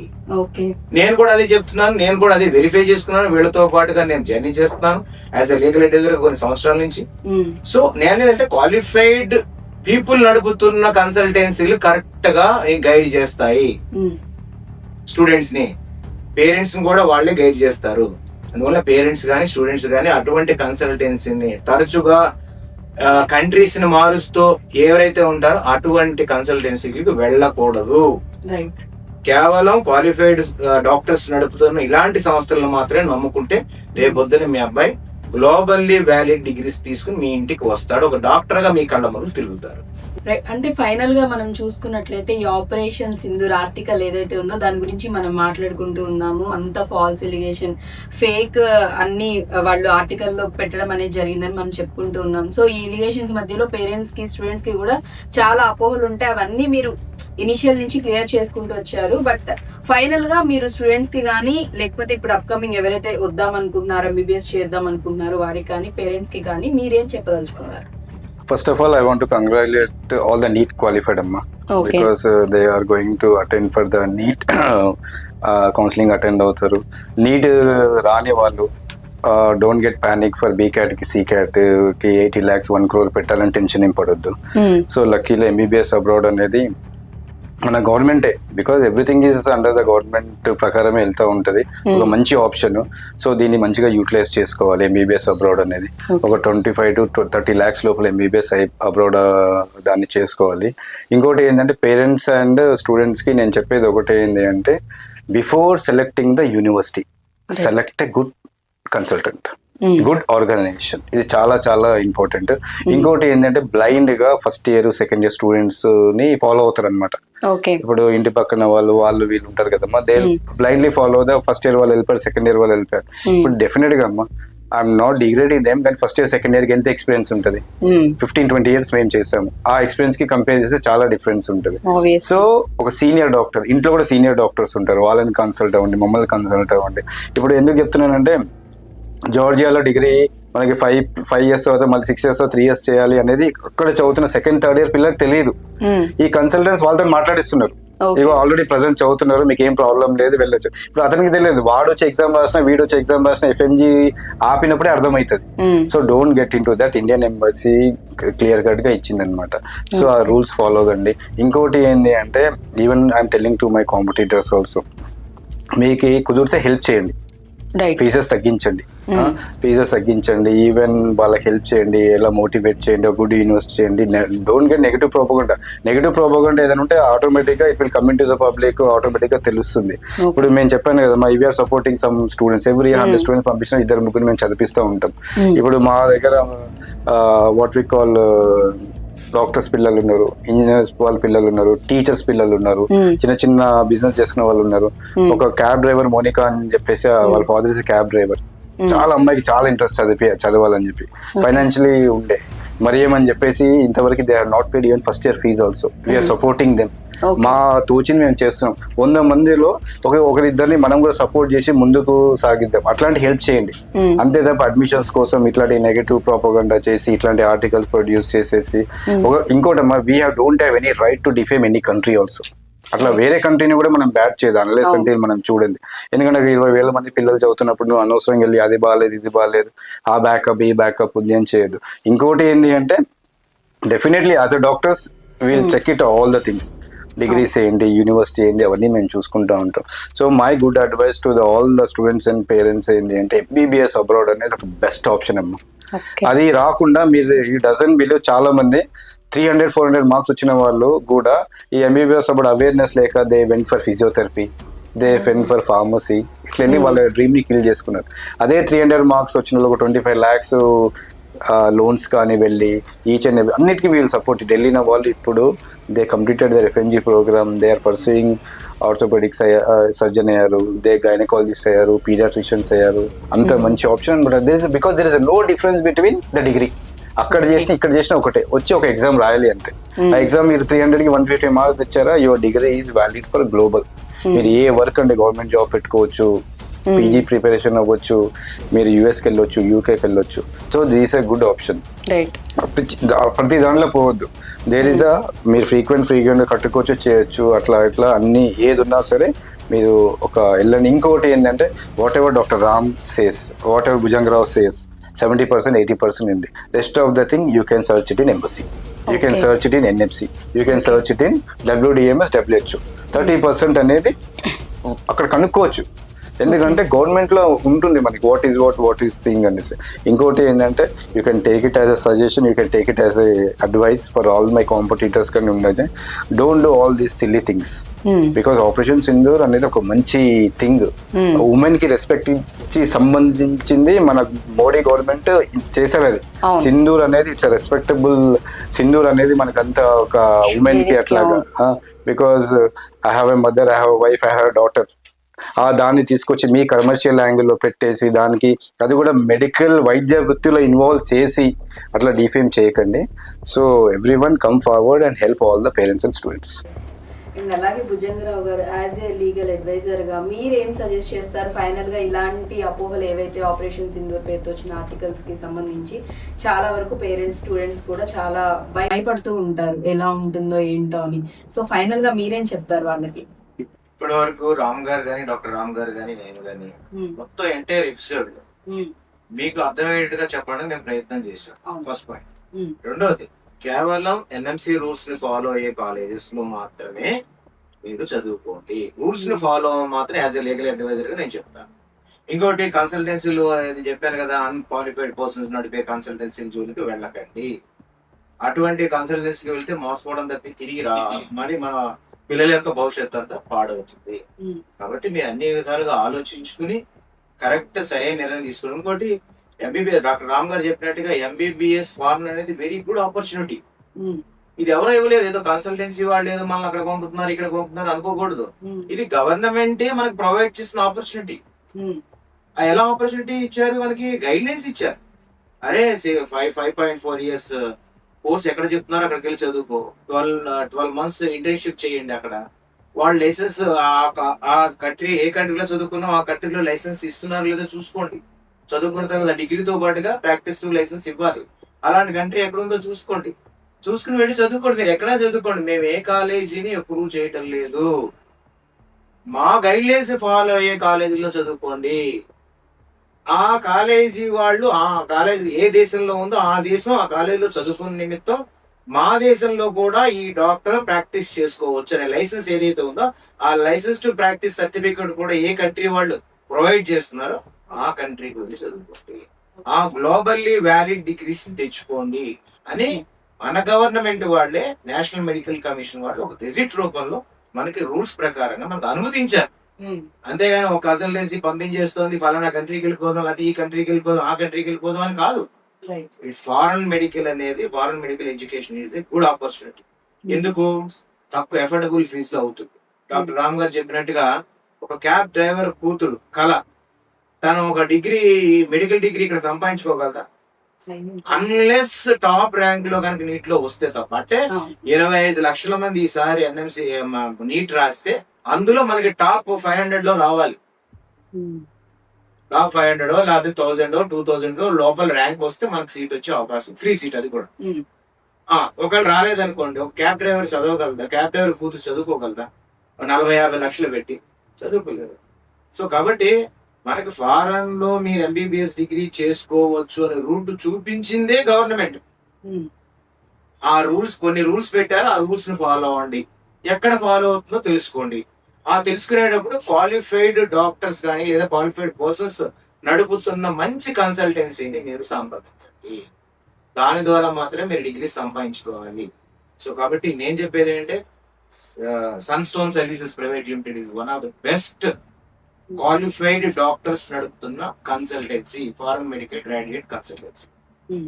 నేను కూడా అదే చెప్తున్నాను, నేను కూడా అదే వెరిఫై చేసుకున్నాను, వీళ్ళతో పాటుగా నేను జర్నీ చేస్తున్నాను యాజ్ ఎ లీగల్ అడ్వైజర్ కొన్ని సంవత్సరాల నుంచి. సో నేనేంటంటే క్వాలిఫైడ్ పీపుల్ నడుపుతున్న కన్సల్టెన్సీలు కరెక్ట్ గా గైడ్ చేస్తాయి స్టూడెంట్స్ ని, పేరెంట్స్ ని కూడా వాళ్ళే గైడ్ చేస్తారు. అందువల్ల పేరెంట్స్ కానీ స్టూడెంట్స్ కానీ అటువంటి కన్సల్టెన్సీని తరచుగా కంట్రీస్ ని మారుస్తూ ఎవరైతే ఉంటారో అటువంటి కన్సల్టెన్సీకి వెళ్ళకూడదు. కేవలం క్వాలిఫైడ్ డాక్టర్స్ నడుపుతున్న ఇలాంటి సంస్థలను మాత్రమే నమ్ముకుంటే రేపొద్దున మీ అబ్బాయి గ్లోబల్లీ వ్యాలిడ్ డిగ్రీస్ తీసుకుని మీ ఇంటికి వస్తాడు, ఒక డాక్టర్ గా మీ కళ్ళ ముందు తిరుగుతారు. అంటే ఫైనల్ గా మనం చూసుకున్నట్లయితే ఈ ఆపరేషన్ సింధూర్ ఆర్టికల్ ఏదైతే ఉందో దాని గురించి మనం మాట్లాడుకుంటూ ఉన్నాము. అంత ఫాల్స్ ఎలిగేషన్, ఫేక్ అన్ని వాళ్ళు ఆర్టికల్ లో పెట్టడం అనేది జరిగిందని మనం చెప్పుకుంటూ ఉన్నాం. సో ఈ ఎలిగేషన్స్ మధ్యలో పేరెంట్స్ కి స్టూడెంట్స్ కి కూడా చాలా అపోహలు ఉంటాయి. అవన్నీ మీరు ఇనిషియల్ నుంచి క్లియర్ చేసుకుంటూ వచ్చారు. బట్ ఫైనల్ గా మీరు స్టూడెంట్స్ కి కానీ లేకపోతే ఇప్పుడు అప్కమింగ్ ఎవరైతే వద్దాం అనుకుంటున్నారో, ఎంబీబీఎస్ చేద్దాం అనుకుంటున్నారో వారికి కానీ పేరెంట్స్ కి కానీ మీరేం చెప్పదలుచుకున్నారు? First of all, I want to congratulate all the NEET qualified amma, because they are going to attend for the NEET counseling attend avutaru. NEET raani vallu don't get panic for BCAT ki CCAT ki 80 lakhs 1 crore pettalani tension em padoddu. So luckily MBBS abroad anedi మన గవర్నమెంటే, because everything is under the government ప్రకారమే వెళ్తూ ఉంటుంది. ఒక మంచి option. So దీన్ని మంచిగా utilise చేసుకోవాలి. ఎంబీబీఎస్ అబ్రాడ్ అనేది ఒక 25 to 30 lakhs లోపల ఎంబీబీఎస్ అబ్రాడ్ దాన్ని చేసుకోవాలి. ఇంకోటి ఏంటంటే పేరెంట్స్ అండ్ స్టూడెంట్స్కి నేను చెప్పేది ఒకటి ఏంటి అంటే, before selecting the university select a good consultant, good organisation. ఇది చాలా చాలా ఇంపార్టెంట్. ఇంకోటి ఏంటంటే బ్లైండ్ గా first year second year students ని ఫాలో అవుతారు అనమాట. ఇప్పుడు ఇంటి పక్కన వాళ్ళు వీళ్ళు ఉంటారు కదమ్మా, దే బ్లైండ్లీ ఫాలో అవుతా. ఫస్ట్ ఇయర్ వాళ్ళు వెళ్ళిపోయారు, సెకండ్ ఇయర్ వాళ్ళు వెళ్ళిపోయారు. ఇప్పుడు డెఫినెట్ గా అమ్మా, ఐఎమ్ నాట్ డిగ్రేడింగ్ దెమ్, కానీ ఫస్ట్ ఇయర్ సెకండ్ ఇయర్ కి ఎంత ఎక్స్పీరియన్స్ ఉంటుంది? 15-20 years మేము చేసాము. ఆ ఎక్స్పీరియన్స్ కి కంపేర్ చేస్తే చాలా డిఫరెన్స్ ఉంటుంది. సో ఒక సీనియర్ డాక్టర్, ఇంట్లో కూడా సీనియర్ డాక్టర్స్ ఉంటారు, వాళ్ళని కన్సల్ట్ అవ్వండి, మమ్మల్ని కన్సల్ట్ అవ్వండి. ఇప్పుడు ఎందుకు చెప్తున్నానంటే, జార్జియాలో డిగ్రీ మనకి 5 years తర్వాత మళ్ళీ 6 years 3 years చేయాలి అనేది అక్కడ చదువుతున్న సెకండ్ థర్డ్ ఇయర్ పిల్లలకు తెలియదు. ఈ కన్సల్టెంట్స్ వాళ్ళతో మాట్లాడిస్తున్నారు, ఇగో ఆల్రెడీ ప్రజెంట్ చదువుతున్నారు, మీకు ఏం ప్రాబ్లం లేదు, వెళ్ళొచ్చు. ఇప్పుడు అతనికి తెలియదు, వాడు వచ్చి ఎగ్జామ్ రాసిన, వీడు వచ్చి ఎగ్జామ్ రాసిన, FMG ఆపినప్పుడే అర్థమవుతుంది. So don't get in to that. Indian embassy clear cut గా ఇచ్చింది అనమాట. సో ఆ రూల్స్ ఫాలో కండి. ఇంకోటి ఏంటి అంటే, even I'm telling to my competitors also, మీకు కుదిరితే హెల్ప్ చేయండి, ఫీజెస్ తగ్గించండి, ఈవెన్ వాళ్ళకి హెల్ప్ చేయండి, ఎలా మోటివేట్ చేయండి, గుడ్ యూనివర్సిటీ చేయండి. డోంట్ గెట్ నెగిటివ్ ప్రోపగండా ఏదైనా ఉంటే ఆటోమేటిక్గా it will come into the public, ఆటోమేటిక్గా తెలుస్తుంది. ఇప్పుడు మేము చెప్పాను కదా, మా we're supporting some students, every 100 students పంపించిన 2-3 మేము చదివిస్తూ ఉంటాం. ఇప్పుడు మా దగ్గర వాట్ వి కాల్ డాక్టర్స్ పిల్లలు ఉన్నారు, ఇంజనీర్స్ వాళ్ళ పిల్లలు ఉన్నారు, టీచర్స్ పిల్లలు ఉన్నారు, చిన్న చిన్న బిజినెస్ చేసుకునే వాళ్ళు ఉన్నారు. ఒక క్యాబ్ డ్రైవర్ మోనికా అని చెప్పేసి, వాళ్ళ ఫాదర్ ఇస్ క్యాబ్ డ్రైవర్. చాలా అమ్మాయికి చాలా ఇంట్రెస్ట్ చదవాలని చెప్పి, ఫైనాన్షియలీ ఉండే మరి ఏమని చెప్పేసి ఇంతవరకు they are not paid even first year fees also. We're supporting them. మా తోచింది మేము చేస్తున్నాం. 100 మందిలో ఒకరిద్దరిని మనం కూడా సపోర్ట్ చేసి ముందుకు సాగిద్దాం. అట్లాంటి హెల్ప్ చేయండి అంతే తప్ప అడ్మిషన్స్ కోసం ఇట్లాంటి నెగటివ్ ప్రోపగండా చేసి, ఇట్లాంటి ఆర్టికల్స్ ప్రొడ్యూస్ చేసేసి. ఇంకోటమ్మా, we don't have any right to defame any country also. అట్లా వేరే కంట్రీని కూడా మనం బ్యాట్ చేయదు అన్లెస్ అంటే మనం చూడండి. ఎందుకంటే 20,000 మంది పిల్లలు చదువుతున్నప్పుడు నువ్వు అనవసరంగా వెళ్ళి అది బాగాలేదు, ఇది బాగాలేదు, ఆ బ్యాకప్ ఈ బ్యాకప్ ఉంది అని చేయదు. ఇంకోటి ఏంటి అంటే, definitely as a doctors will check it all the things. Degrees ఏంటి, యూనివర్సిటీ ఏంటి, అవన్నీ మేము చూసుకుంటూ ఉంటాం. So my good advice to all the students and parents ఏంటి అంటే, MBBS అబ్రాడ్ అనేది ఒక బెస్ట్ ఆప్షన్ అమ్మా. అది రాకుండా మీరు ఈ డజన్ బిలీవ్, చాలా మంది 300-400 మార్క్స్ వచ్చిన వాళ్ళు కూడా ఈ MBBS అప్పుడు అవేర్నెస్ లేక they went for physiotherapy, they went for pharmacy, ఇట్లా వెళ్ళి వాళ్ళ డ్రీమ్ ని కిల్ చేసుకున్నారు. అదే 300 మార్క్స్ వచ్చిన వాళ్ళు 25 lakhs లోన్స్ కానీ వెళ్ళి ఈచ్ అండ్ అన్నిటికీ వీళ్ళు సపోర్ట్. వెళ్ళిన వాళ్ళు ఇప్పుడు they completed their FMG program, they are pursuing orthopaedics surgeon అయ్యారు, దే గైనకాలజిస్ట్ అయ్యారు, పీడియాట్రిషియన్స్ అయ్యారు. అంత మంచి ఆప్షన్ అనమాట. Because there is no difference between the degree. అక్కడ చేసిన ఇక్కడ చేసిన ఒకటే, వచ్చి ఒక ఎగ్జామ్ రాయాలి అంతే. ఆ ఎగ్జామ్ మీరు 300కి 150 మార్క్స్ ఇచ్చారా, your degree is valid for global. మీరు ఏ వర్క్ అంటే గవర్నమెంట్ జాబ్ పెట్టుకోవచ్చు, పీజీ ప్రిపరేషన్ అవ్వచ్చు, మీరు యూఎస్కి వెళ్ళొచ్చు, యూకేకి వెళ్ళొచ్చు. So this a good option. Right. ప్రతి దాంట్లో పోవద్దు. దేర్ ఇస్ మీరు ఫ్రీక్వెంట్ కట్టుకోవచ్చు, చేయొచ్చు, అట్లా ఇట్లా అన్ని ఏది ఉన్నా సరే మీరు ఒక వెళ్ళండి. ఇంకొకటి ఏంటంటే what ever doctor Ram says, what ever Bhujanga Rao says, 70% 80% ఉంది. Rest of the thing you can search it in embassy, you can search it in NFC, you can search it in WDMS, WHO. 30% అనేది అక్కడ కనుక్కోవచ్చు. ఎందుకంటే గవర్నమెంట్లో ఉంటుంది మనకి వాట్ ఈస్ థింగ్ అనేసి. ఇంకోటి ఏంటంటే you can take it as a suggestion, you can take it as a advice for all my competitors కానీ ఉండదు. Don't do all these silly things, because operation Sindoor అనేది ఒక మంచి థింగ్. ఉమెన్ కి respect ఇచ్చి సంబంధించింది మన మోడీ గవర్నమెంట్ చేశారు. అది సింధూర్ అనేది ఇట్స్ రెస్పెక్టబుల్. సింధూర్ అనేది మనకంతా ఒక ఉమెన్ కి అట్లాగా, because I have a mother, I have a wife, I have a daughter. దాన్ని తీసుకొచ్చి మీ కమర్షియల్ యాంగిల్లో పెట్టేసి దానికి అది కూడా మెడికల్ వైద్య వృత్తిలో ఇన్వాల్వ్ చేసి అట్లా డిఫేమ్ చేయకండి. So every one come forward and help all the parents and students. And అలాగే భుజంగరావు గారు యాజ్ ఏ లీగల్ అడ్వైజర్ గా మీరు ఏం సజెస్ట్ చేస్తారు? ఫైనల్ గా ఇలాంటి అపోహలు ఏవైతే ఆపరేషన్ సింధూర్ పేరుతో వచ్చిన ఆర్టికల్స్ కి సంబంధించి చాలా వరకు పేరెంట్స్, స్టూడెంట్స్ కూడా చాలా భయపడుతూ ఉంటారు ఎలా ఉంటుందో ఏంటో అని. సో ఫైనల్ గా మీరేం చెప్తారు వాళ్ళకి? ఇప్పటి వరకు రామ్ గారు కానీ, డాక్టర్ రామ్ గారు కానీ, నేను కానీ మొత్తం ఎంటైర్ ఎపిసోడ్ మీకు అర్థమయ్యేట్టుగా చెప్పడానికి మేము ప్రయత్నం చేశాం. First point. రెండోది, కేవలం ఎన్ఎంసి రూల్స్ ని ఫాలో అయ్యే కాలేజెస్ లో మాత్రమే మీరు చదువుకోండి. రూల్స్ ని ఫాలో మాత్రం యాజ్ ఎ లీగల్ అడ్వైజర్ గా నేను చెప్తాను. ఇంకోటి, కన్సల్టెన్సీలు చెప్పాను కదా, అన్క్వాలిఫైడ్ పర్సన్స్ నడిపే కన్సల్టెన్సీ జోలికి వెళ్ళకండి. అటువంటి కన్సల్టెన్సీకి వెళ్తే మోసపోవడం తప్పి తిరిగి మళ్ళీ మన పిల్లల యొక్క భవిష్యత్తు అంతా పాడవుతుంది. కాబట్టి మీరు అన్ని విధాలుగా ఆలోచించుకుని కరెక్ట్ సరైన నిర్ణయం తీసుకోండి. ఇంకోటి, ఎంబీబీఎస్ డాక్టర్ రామ్ గారు చెప్పినట్టుగా ఎంబీబీఎస్ ఫారెన్ అనేది వెరీ గుడ్ ఆపర్చునిటీ. ఇది ఎవరో ఇవ్వలేదు, ఏదో కన్సల్టెన్సీ వాళ్ళు ఏదో మనల్ని అక్కడ పంపుతున్నారు, ఇక్కడ పంపుతున్నారు అనుకోకూడదు. ఇది గవర్నమెంటే మనకు ప్రొవైడ్ చేసిన ఆపర్చునిటీ. ఎలా ఆపర్చునిటీ ఇచ్చారు? మనకి గైడ్ లైన్స్ ఇచ్చారు. అరే 5.4 years కోర్స్ ఎక్కడ చెప్తున్నారు అక్కడికి వెళ్ళి చదువుకో, 12 months ఇంటర్న్షిప్ చేయండి. అక్కడ వాళ్ళు లైసెన్స్ ఆ కంట్రీ, ఏ కంట్రీలో చదువుకున్నా ఆ కంట్రీలో లైసెన్స్ ఇస్తున్నారు లేదో చూసుకోండి. చదువుకున్న తర్వాత డిగ్రీతో పాటుగా ప్రాక్టీస్ లైసెన్స్ ఇవ్వాలి. అలాంటి కంట్రీ ఎక్కడ ఉందో చూసుకోండి, చూసుకుని వెళ్ళి చదువుకోండి. మీరు ఎక్కడా చదువుకోండి, మేము ఏ కాలేజీని అప్రూవ్ చేయటం లేదు. మా గైడ్ లైన్స్ ఫాలో అయ్యే కాలేజీలో చదువుకోండి. ఆ కాలేజీ వాళ్ళు ఆ కాలేజీ ఏ దేశంలో ఉందో ఆ దేశం ఆ కాలేజీలో చదువుకున్న నిమిత్తం మా దేశంలో కూడా ఈ డాక్టర్ ప్రాక్టీస్ చేసుకోవచ్చు అనే లైసెన్స్ ఏదైతే ఉందో ఆ లైసెన్స్ టు ప్రాక్టీస్ సర్టిఫికేట్ కూడా ఏ కంట్రీ వాళ్ళు ప్రొవైడ్ చేస్తున్నారో ఆ కంట్రీ గురించి చదువుకోండి. ఆ గ్లోబల్లీ వ్యాలిడ్ డిగ్రీస్ తెచ్చుకోండి అని మన గవర్నమెంట్ వాళ్ళే, నేషనల్ మెడికల్ కమిషన్ వాళ్ళు ఒక గెజిట్ రూపంలో మనకి రూల్స్ ప్రకారంగా మనకు అనుమతించారు. అంతేగాని ఒక కన్సల్టెన్సీ పంపించేస్తోంది ఫలానా కంట్రీకి వెళ్ళిపోదాం, అది ఈ కంట్రీకి వెళ్ళిపోదాం, ఆ కంట్రీకి వెళ్ళిపోదాం అని కాదు. ఇట్స్ ఫారెన్ మెడికల్ అనేది, foreign medical education is a good opportunity. ఎందుకు? తక్కువ ఎఫోర్డబుల్ ఫీజు లో అవుతుంది. డాక్టర్ రామ్ గారు చెప్పినట్టుగా ఒక క్యాబ్ డ్రైవర్ కూతురు కళ, తను ఒక డిగ్రీ, మెడికల్ డిగ్రీ ఇక్కడ సంపాదించుకోగలదా? అన్లెస్ టాప్ ర్యాంక్ లో కనుక నీట్ లో వస్తే తప్ప. అంటే 25 లక్షల మంది ఈసారి ఎన్ఎంసి నీట్ రాస్తే అందులో మనకి టాప్ 500 లో రావాలి. టాప్ 500 లేకపోతే 1000 2000 లోపల ర్యాంక్ వస్తే మనకి సీట్ వచ్చే అవకాశం, ఫ్రీ సీట్ అది కూడా. ఒకవేళ రాలేదనుకోండి, ఒక క్యాబ్ డ్రైవర్ చదవగలదా? క్యాబ్ డ్రైవర్ కూతురు చదువుకోగలదా? 40-50 లక్షలు పెట్టి చదువుకోగలరు. సో కాబట్టి మనకి ఫారెన్ లో మీరు ఎంబీబీఎస్ డిగ్రీ చేసుకోవచ్చు అనే రూట్ చూపించిందే గవర్నమెంట్. ఆ రూల్స్, కొన్ని రూల్స్ పెట్టారు, ఆ రూల్స్ ని ఫాలో అవ్వండి. ఎక్కడ ఫాలో అవుతుందో తెలుసుకోండి. ఆ తెలుసుకునేటప్పుడు క్వాలిఫైడ్ డాక్టర్స్ కానీ లేదా క్వాలిఫైడ్ పర్సన్స్ నడుపుతున్న మంచి కన్సల్టెన్సీని మీరు సంప్రదించండి. దాని ద్వారా మాత్రమే మీరు డిగ్రీ సంపాదించుకోవాలి. సో కాబట్టి నేను చెప్పేది ఏంటంటే, Sunstone services private limited is one of the best qualified doctors నడుపుతున్న consultancy, foreign medical graduate consultancy,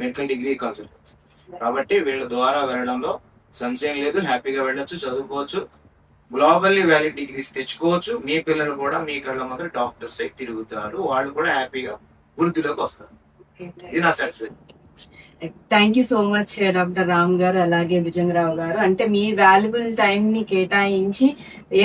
medical degree consultancy. కాబట్టి వీళ్ళ ద్వారా వెళ్ళడంలో సంశయం లేదు. హ్యాపీగా వెళ్ళొచ్చు, చదువుకోవచ్చు, గ్లోబల్లీ వ్యాలిడ్ డిగ్రీస్ తెచ్చుకోవచ్చు. మీ పిల్లలు కూడా మీ కళ్ళ మాత్రం డాక్టర్స్ తిరుగుతారు, వాళ్ళు కూడా హ్యాపీగా వృద్ధిలోకి వస్తారు. ఇది నా satisfaction. Thank you so much doctor Ram గారు, అలాగే భుజంగరావు గారు. అంటే మీ వాల్యుబుల్ టైం ని కేటాయించి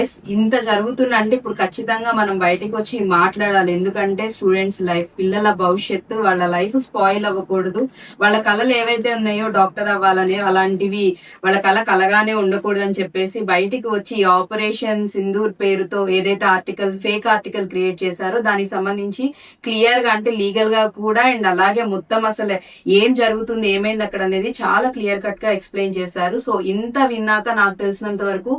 ఎస్ ఇంత జరుగుతున్నా అంటే ఇప్పుడు ఖచ్చితంగా మనం బయటకు వచ్చి మాట్లాడాలి. ఎందుకంటే స్టూడెంట్స్ లైఫ్, పిల్లల భవిష్యత్తు, వాళ్ళ లైఫ్ స్పాయిల్ అవ్వకూడదు. వాళ్ళ కళలు ఏవైతే ఉన్నాయో డాక్టర్ అవ్వాలని, అలాంటివి వాళ్ళ కలగానే ఉండకూడదు అని చెప్పేసి బయటికి వచ్చి ఆపరేషన్ సింధూర్ పేరుతో ఏదైతే ఫేక్ ఆర్టికల్ క్రియేట్ చేశారో దానికి సంబంధించి క్లియర్ గా, అంటే లీగల్ గా కూడా, అండ్ అలాగే మొత్తం అసలు ఏం జరుగుతుంది, ఏమైంది అక్కడ అనేది చాలా క్లియర్ కట్ గా ఎక్స్ప్లెయిన్ చేశారు. సో ఇంత విన్నాక నాకు తెలిసినంత వరకు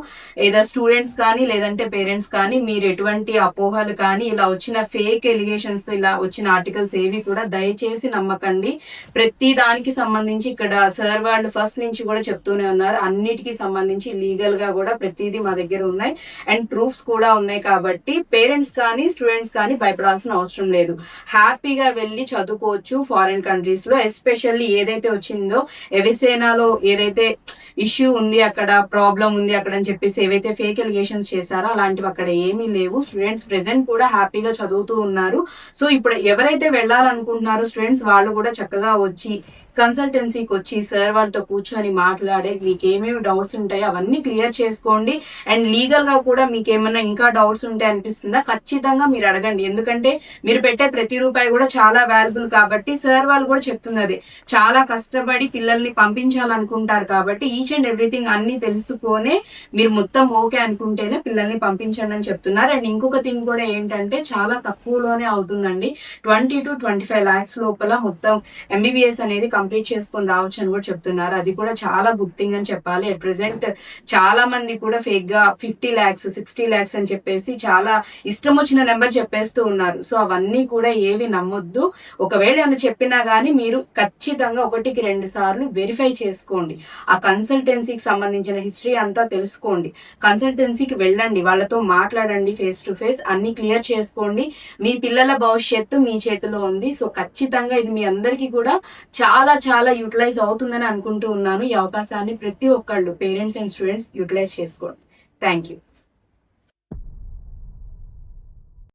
ఏదో స్టూడెంట్స్ కానీ లేదంటే పేరెంట్స్ కానీ మీరు ఎటువంటి అపోహలు కానీ ఇలా వచ్చిన ఫేక్ ఎలిగేషన్స్ తో ఇలా వచ్చిన ఆర్టికల్స్ ఏవి కూడా దయచేసి నమ్మకండి. ప్రతి దానికి సంబంధించి ఇక్కడ సార్ వాళ్ళు ఫస్ట్ నుంచి కూడా చెప్తూనే ఉన్నారు, అన్నిటికీ సంబంధించి లీగల్ గా కూడా ప్రతిదీ మా దగ్గర ఉన్నాయి అండ్ ప్రూఫ్స్ కూడా ఉన్నాయి. కాబట్టి పేరెంట్స్ కానీ స్టూడెంట్స్ కానీ భయపడాల్సిన అవసరం లేదు. హ్యాపీగా వెళ్ళి చదువుకోవచ్చు ఫారిన్ కంట్రీస్ లో. ఎస్పెషల్లీ ఏదైతే వచ్చిందో ఎవిసేనాలో ఏదైతే ఇష్యూ ఉంది, అక్కడ ప్రాబ్లం ఉంది అక్కడ అని చెప్పేసి ఏవైతే ఫేక్ ఎలిగేషన్స్ చేశారో అలాంటివి అక్కడ ఏమీ లేవు. స్టూడెంట్స్ ప్రెసెంట్ కూడా హ్యాపీగా చదువుతూ ఉన్నారు. సో ఇప్పుడు ఎవరైతే వెళ్ళాలనుకుంటున్నారో స్టూడెంట్స్ వాళ్ళు కూడా చక్కగా వచ్చి కన్సల్టెన్సీకి వచ్చి సార్ వాళ్ళతో కూర్చొని మాట్లాడే మీకు ఏమేమి డౌట్స్ ఉంటాయో అవన్నీ క్లియర్ చేసుకోండి. అండ్ లీగల్ గా కూడా మీకు ఏమైనా ఇంకా డౌట్స్ ఉంటాయి అనిపిస్తుందా, ఖచ్చితంగా మీరు అడగండి. ఎందుకంటే మీరు పెట్టే ప్రతి రూపాయి కూడా చాలా వాల్యుబుల్ కాబట్టి సార్ వాళ్ళు కూడా చెప్తున్నది, చాలా కష్టపడి పిల్లల్ని పంపించాలనుకుంటారు కాబట్టి ఈచ్ అండ్ ఎవ్రీథింగ్ అన్ని తెలుసుకొనే మీరు మొత్తం ఓకే అనుకుంటేనే పిల్లల్ని పంపించండి అని చెప్తున్నారు. అండ్ ఇంకొక థింగ్ కూడా ఏంటంటే చాలా తక్కువలోనే అవుతుందండి, 20 to 25 lakhs లోపల మొత్తం ఎంబీబీఎస్ అనేది కంప్లీట్ చేసుకొని రావచ్చు అని కూడా చెప్తున్నారు. అది కూడా చాలా గుడ్ థింగ్ అని చెప్పాలి. అట్ ప్రెసెంట్ చాలా మంది కూడా ఫేక్ గా 50 lakhs 60 lakhs అని చెప్పేసి చాలా ఇష్టం వచ్చిన నెంబర్ చెప్పేస్తూ ఉన్నారు. సో అవన్నీ కూడా ఏవి నమ్మొద్దు. ఒకవేళ ఏమైనా చెప్పినా గానీ మీరు ఖచ్చితంగా 1-2 సార్లు వెరిఫై చేసుకోండి. ఆ కన్సల్టెన్సీకి సంబంధించిన హిస్టరీ అంతా తెలుసుకోండి. కన్సల్టెన్సీకి వెళ్ళండి, వాళ్ళతో మాట్లాడండి, ఫేస్ టు ఫేస్ అన్ని క్లియర్ చేసుకోండి. మీ పిల్లల భవిష్యత్తు మీ చేతిలో ఉంది. సో ఖచ్చితంగా ఇది మీ అందరికీ కూడా చాలా చాలా యూటిలైజ్ అవుతుందని అనుకుంటూ ఉన్నాను. ఈ అవకాశాన్ని ప్రతి ఒక్కళ్ళు పేరెంట్స్ అండ్ స్టూడెంట్స్ యూటిలైజ్ చేసుకోండి. Thank you.